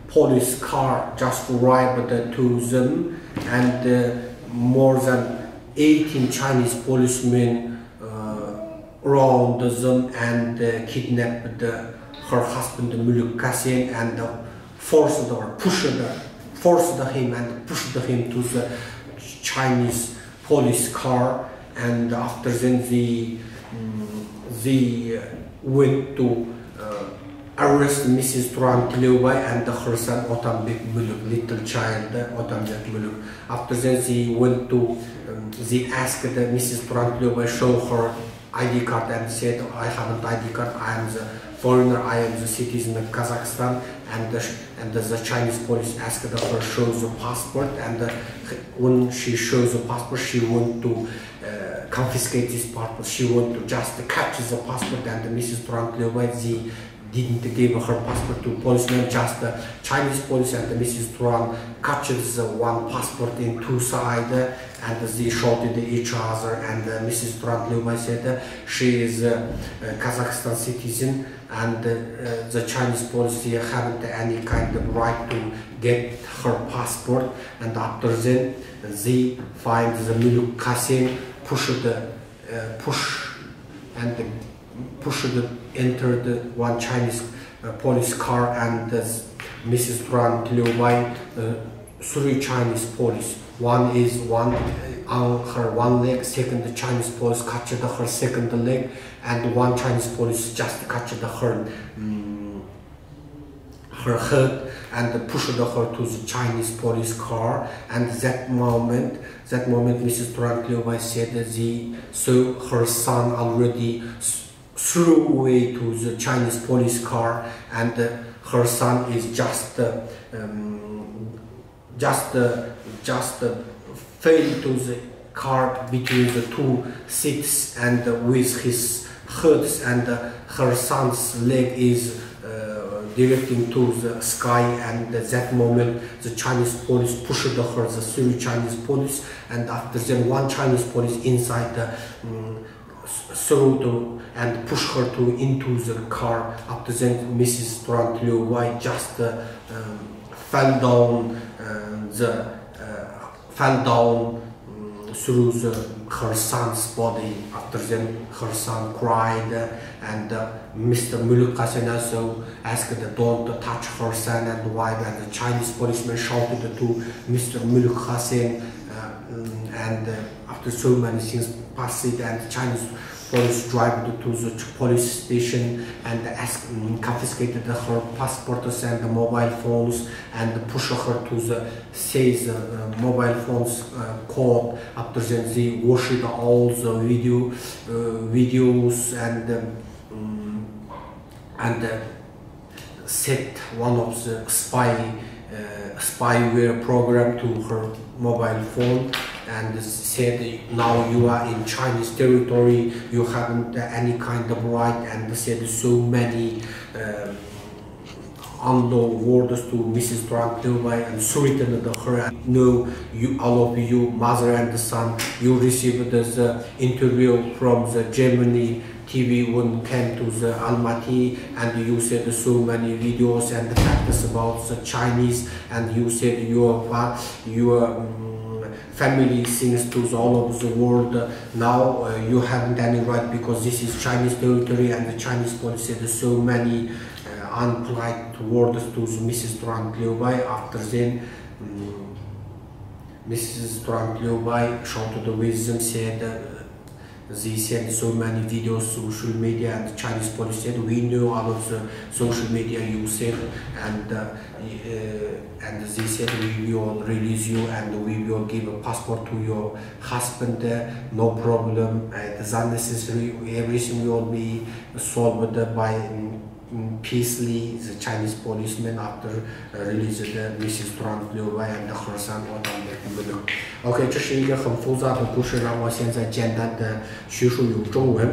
police car just arrived to them, and more than 18 Chinese policemen around them and kidnapped her husband Muluk Kasen, and forced him to the Chinese police car. And after then they went to arrest Mrs. Turantliobai and her son Otanbek Muluk, little child Otanbek Muluk. After then they went to, they asked Mrs. Turantliobai show her ID card, and said, I haven't ID card, I am the foreigner, I am the citizen of Kazakhstan. And the Chinese police asked her show the passport, and when she shows the passport, she want to confiscate this passport. She want to just catch the passport, and Mrs. Turantliobai didn't give her passport to policemen, just the Chinese police, and Mrs. Turan catches one passport in two sides, and they shouted at each other, and Mrs. Turantliobai said she is a Kazakhstan citizen, and the Chinese police haven't any kind of right to get her passport. And after then they find the Muluk Kasen entered one Chinese police car, and Mrs. Turantliobai 3 Chinese police. One is on her one leg, second Chinese police catched her second leg, and one Chinese police just catched her head and pushed her to the Chinese police car. And that moment Mrs. Turantliobai said that she saw her son already threw away to the Chinese police car, and her son is just just fell to the car between the two seats, and with his head and her son's leg is directing to the sky, and at that moment the Chinese police pushed her, the 3 Chinese police, and after then 1 Chinese police inside the threw and pushed her into the car. After then Mrs. Trant Liu Wai just fell down through her son's body. After then her son cried, and Mr. Muluk Qasim also asked don't touch her son and wife, and the Chinese policeman shouted to Mr. Muluk Qasim, and after so many things passed, and the Chinese police drive to the police station and confiscated her passports and the mobile phones, and push her to the says mobile phones court. After then they washed all the videos and set one of the spyware program to her mobile phone, and said now you are in Chinese territory, you haven't any kind of right, and said so many unknown words to Mrs. Trant Liu Wai, and threatened her. No, you, all of you, mother and son, you received the interview from the Germany TV when came to the Almaty, and you said so many videos and facts about the Chinese, and you said your family sings to all over the world. Now you haven't any right because this is Chinese territory, and the Chinese police said so many unpolite words to Mrs. Trant Liu Wai. After then Mrs. Trant Liu Wai shouted with them, said they sent so many videos, social media, and the Chinese police said we know all of the social media you said, and they said we will release you and we will give a passport to your husband, no problem, it's unnecessary, everything will be solved by peacefully. The Chinese policemen after released Mrs. Trant Liu Wai and her son. OK， 这是一个很复杂的故事，让我现在简单的叙述用中文。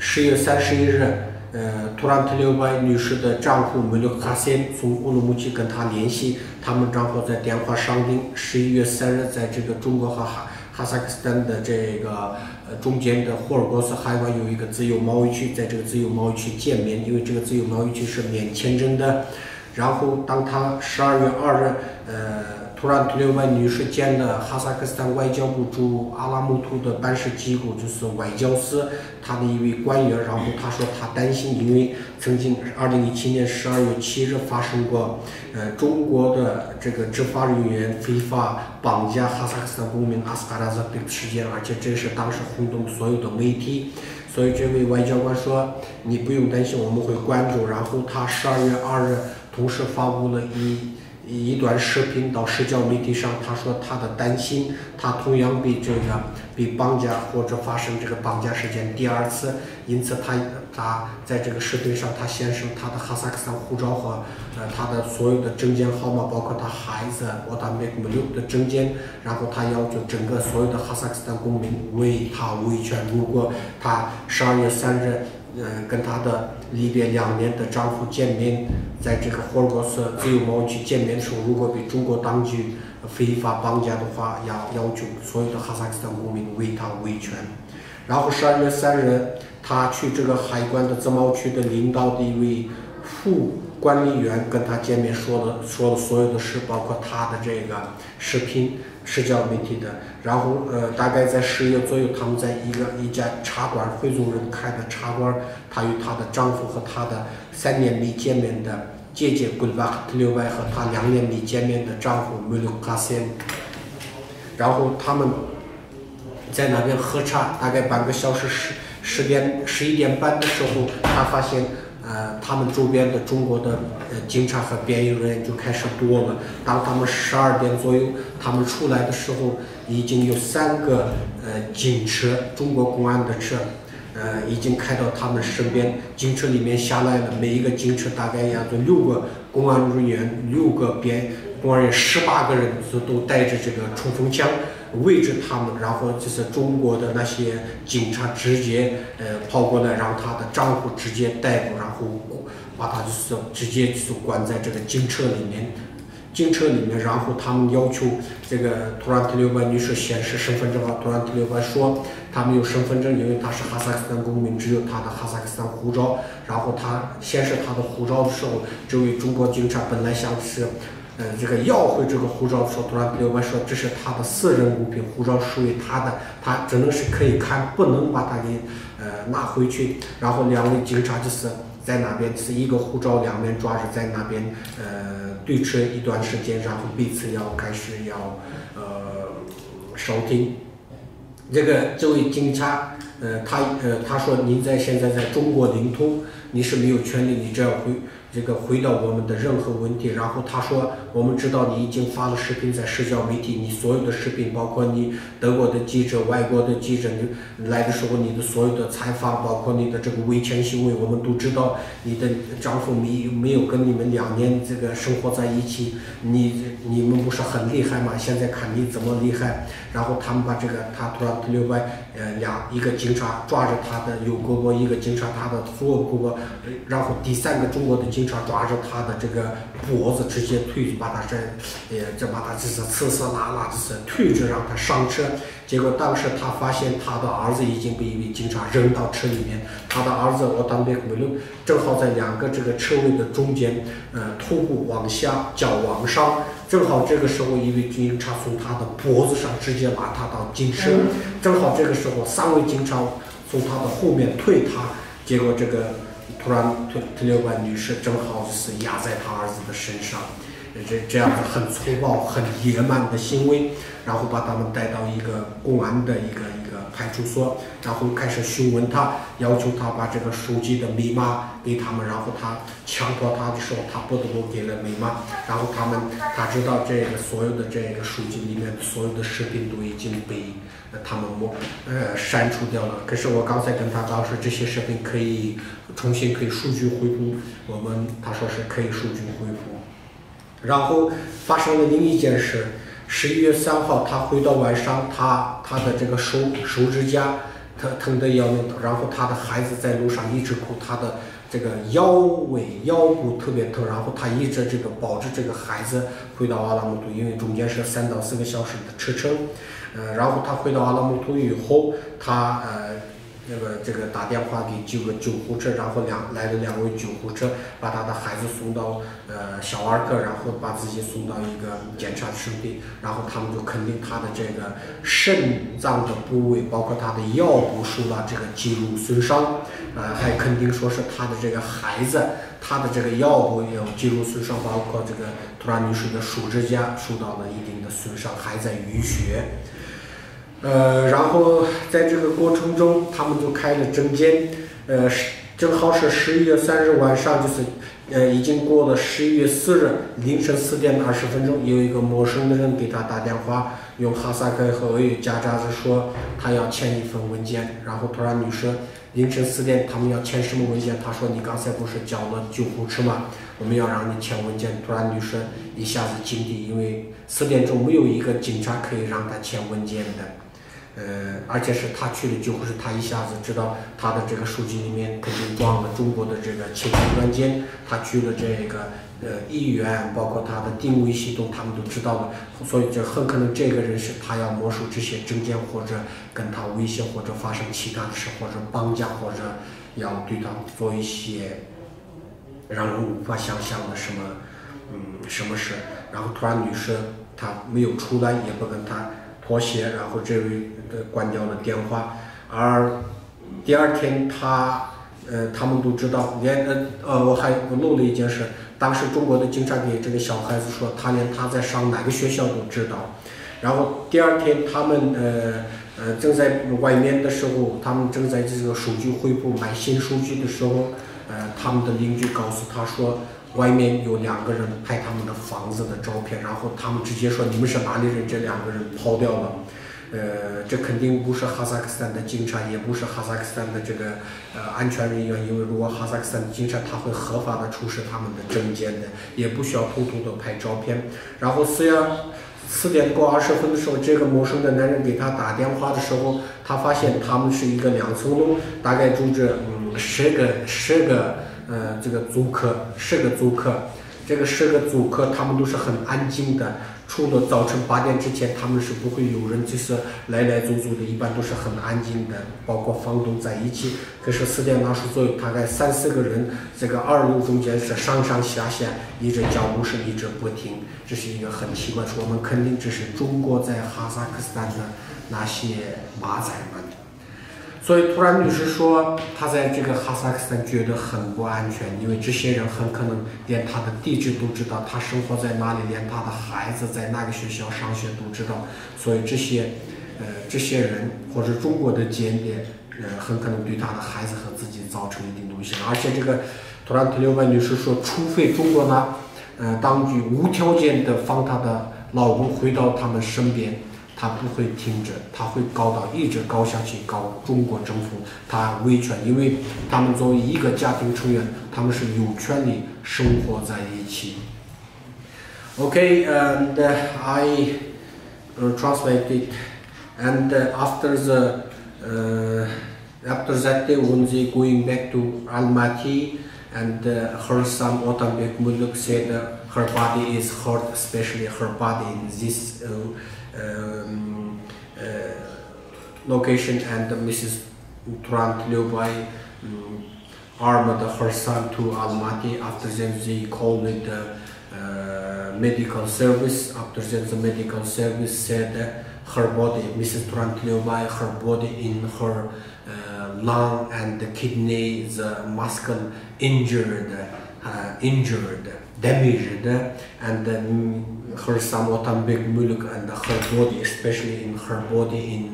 10月31日，Trant Liu Wai女士的丈夫Muluk Qasim从乌鲁木齐跟她联系，他们正好在电话商定11月3日在这个中国和哈萨克斯坦的这个中间的霍尔果斯海湾有一个自由贸易区，在这个自由贸易区见面，因为这个自由贸易区是免签证的。然后当他12月2日，Trant Liu Wai女士见了哈萨克斯坦外交部驻阿拉木图的办事机构，就是外交司他的一位官员。然后他说他担心，因为曾经2017年12月7日发生过，中国的这个执法人员非法绑架哈萨克斯坦公民阿斯卡拉扎贝事件，而且这是当时轰动所有的媒体。所以这位外交官说你不用担心，我们会关注。然后他12月2日同时发布了一段视频到社交媒体上，他说他的担心，他同样被绑架或者发生这个绑架事件第2次，因此他在这个视频上他显示他的哈萨克斯坦护照和他的所有的证件号码，包括他孩子Muluk的证件，然后他要求整个所有的哈萨克斯坦公民为他维权。如果他12月3日跟他的离别2年的丈夫见面，在这个霍尔果斯自由贸易区见面的时候，如果被中国当局非法绑架的话，要求所有的哈萨克斯坦公民为他维权。然后12月3日，他去这个海关的自贸区的领导的一位副管理员跟他见面，说了所有的事，包括他的这个视频社交媒体的。然后大概在10月左右，他们在一家茶馆，回族人开的茶馆，她与她的丈夫和她的3年没见面的姐姐Trant Liu Wai和她2年没见面的丈夫Muluk Qasim，然后他们在那边喝茶，大概半个小时11点半的时候，他发现他们周边的中国的警察和便衣人员就开始多了。当他们12点左右他们出来的时候，已经有3个警车，中国公安的车，已经开到他们身边，警车里面下来了，每一个警车大概要做6个公安人员，6个公安人员，18个人都带着这个冲锋枪围着他们，然后就是中国的那些警察直接跑过来，让他的丈夫直接逮捕，然后把他就是直接就关在这个警车里面。然后他们要求这个图兰特留班女士显示身份证号。图兰特留班说他没有身份证，因为他是哈萨克斯坦公民，只有他的哈萨克斯坦护照。然后他显示他的护照的时候，这位中国警察本来想是这个要回这个护照的时候，图兰特留班说这是他的私人物品，护照属于他的，他只能是可以看，不能把它给拿回去。然后2位警察就是在那边是一个护照2面抓着，在那边对峙一段时间，然后彼此开始收听。这位警察他说您现在在中国领土，你是没有权利，你只要回到我们的任何问题。然后他说我们知道你已经发了视频在社交媒体，你所有的视频，包括你德国的记者、外国的记者，你来的时候你的所有的采访，包括你的这个维权行为，我们都知道。你的丈夫没有跟你们2年这个生活在一起，你们不是很厉害吗？现在看你怎么厉害。然后他们把他突然留外一个警察抓着他的右胳膊，一个警察他的左胳膊，然后第3个中国的警察抓着他的这个脖子，直接推着把他把他就是呲呲啦啦就是推着让他上车。结果当时他发现他的儿子已经被一位警察扔到车里面，他的儿子我当别没录，正好在2个这个车位的中间，头部往下，脚往上。正好这个时候一位警察从他的脖子上直接拉他到警车，正好这个时候3位警察从他的后面推他，结果这个突然特留班女士正好就是压在他儿子的身上，这样子很粗暴、很野蛮的行为，然后把他们带到一个公安的一个派出所，然后开始询问他，要求他把这个手机的密码给他们，然后他强迫他的时候，他不得不给了密码，然后他知道这个所有的这个手机里面所有的视频都已经被他们删除掉了。可是我刚才跟他讲说这些视频可以重新数据恢复，他说是可以数据恢复。然后发生了另一件事，11月3号，他回到晚上，他的这个手指甲疼得要命，然后他的孩子在路上一直哭，他的这个腰部特别疼，然后他一直抱着这个孩子回到阿拉木图，因为中间是3到4个小时的车程，然后他回到阿拉木图以后，他这个打电话给9个救护车，然后来了2位救护车，把他的孩子送到小儿科，然后把自己送到一个检查身体，然后他们就肯定他的这个肾脏的部位，包括他的腰部受到这个肌肉损伤，还肯定说是他的这个孩子，他的这个腰部也有肌肉损伤，包括这个突然女士的手指甲受到了一定的损伤，还在淤血。然后在这个过程中，他们就开了证件，正好是11月3日晚上，就是已经过了11月4日凌晨4点20分钟，有一个陌生的人给他打电话，用哈萨克和俄语夹杂着说他要签一份文件，然后突然女士凌晨4点，他们要签什么文件？他说你刚才不是叫了救护车吗？我们要让你签文件。突然女士一下子惊地，因为4点钟没有一个警察可以让他签文件的。而且是他去了救护车，他一下子知道他的这个手机里面肯定装了中国的这个情报软件，他去了这个医院，包括他的定位系统，他们都知道了，所以这很可能这个人是他要没收这些证件，或者跟他威胁，或者发生其他的事，或者绑架，或者要对他做一些让人无法想象的什么事。然后突然女士她没有出来，也不跟他妥协，然后这位关掉了电话。而第2天他们都知道，我漏了一件事，当时中国的警察给这个小孩子说，连他在上哪个学校都知道。然后第2天他们正在外面的时候，他们正在这个数据恢复买新数据的时候，他们的邻居告诉他说，外面有2个人拍他们的房子的照片，然后他们直接说你们是哪里人？这2个人跑掉了。这肯定不是哈萨克斯坦的警察，也不是哈萨克斯坦的这个安全人员，因为如果哈萨克斯坦的警察他会合法的出示他们的证件的，也不需要偷偷的拍照片。然后4点过20分的时候，这个陌生的男人给他打电话的时候，他发现他们是一个2层楼，大概住着10个这个租客，10个租客，这个10个租客他们都是很安静的。除了早晨8点之前，他们是不会有人就是来来走走的，一般都是很安静的，包括房东在一起。可是4点20左右，大概3、4个人，这个2楼中间是上上下下，一直脚步声一直不停，这是一个很奇怪的。我们肯定这是中国在哈萨克斯坦的那些马仔们。所以突然女士说，她在这个哈萨克斯坦觉得很不安全，因为这些人很可能连她的地址都知道，她生活在哪里，连她的孩子在哪个学校上学都知道。所以这些人或者中国的间谍，很可能对她的孩子和自己造成一定的威胁。而且这个突然特留白女士说，除非中国当局无条件的放她的老公回到他们身边，他不会停止，他会一直高下去，告中国政府他维权，因为他们作为一个家庭成员，他们是有权利生活在一起。Okay, and I translate it, and after that day, when they going back to Almaty, and her son Otanbek Muluk said her body is hurt, especially her body in this location, and Mrs. Turan Tliobay armed her son to Almaty. After that, they called the medical service. After that, the medical service said her body, Mrs. Turan Tliobay, her body in her lung and the kidney, the muscle damaged, and her son Otanbek Muluk and her body, especially in her body,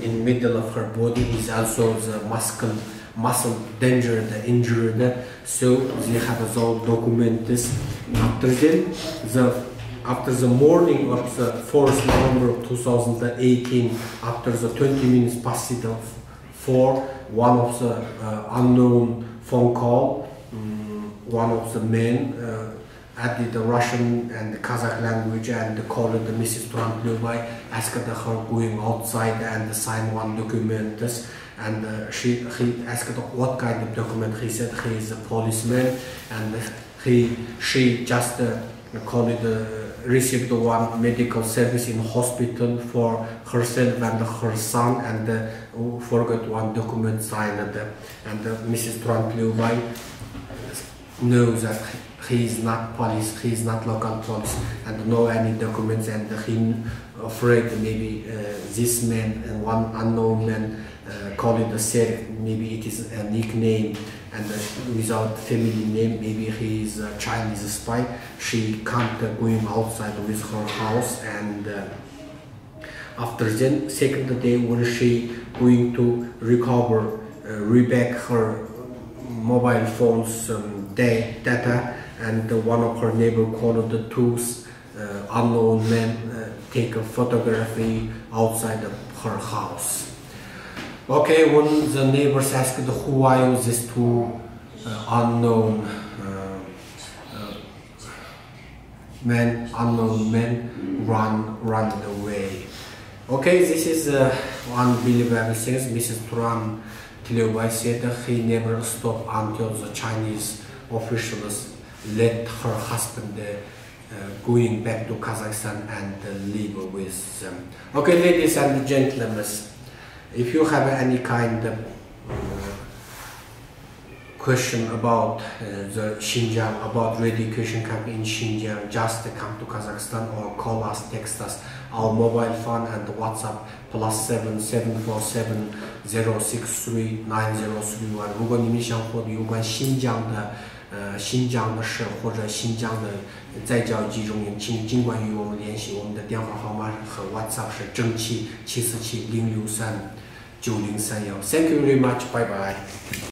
in middle of her body is also the muscle injured. So they have all documents. After the morning of the 4th November 2018, after the 20 minutes past 4, one of the unknown phone call, one of the men added the Russian and the Kazakh language and called the Mrs. Turan Tliobay, asked her going outside and sign one document. And he asked what kind of document. He said he is a policeman, and she just received one medical service in hospital for herself and her son, and forgot one document signed. And Mrs. Turan Tliobay knows that he is not police, he is not local police, and no any documents, and he afraid maybe this man and one unknown man call it the Serif, maybe it is a nickname, and without family name, maybe he is a Chinese spy. She can't going outside with her house, and after the second day, when she going to recover, reback her mobile phone's data, and one of her neighbor called the two unknown men take a photography outside of her house. Okay, when the neighbors asked who are these two unknown men run away. Okay, this is unbelievable things. Mrs. Turan Tliobay said he never stopped until the Chinese officials let her husband going back to Kazakhstan and live with them. Okay, ladies and gentlemen, if you have any kind of question about the Xinjiang, about re-education camp in Xinjiang, just come to Kazakhstan or call us, text us. Our mobile phone and WhatsApp +7 747 063 9031。如果你们想获得有关新疆的事或者新疆的在教育集中营，请尽管与我们联系。我们的电话号码和 WhatsApp 是正7 747 063 9031。Thank you very much. Bye bye.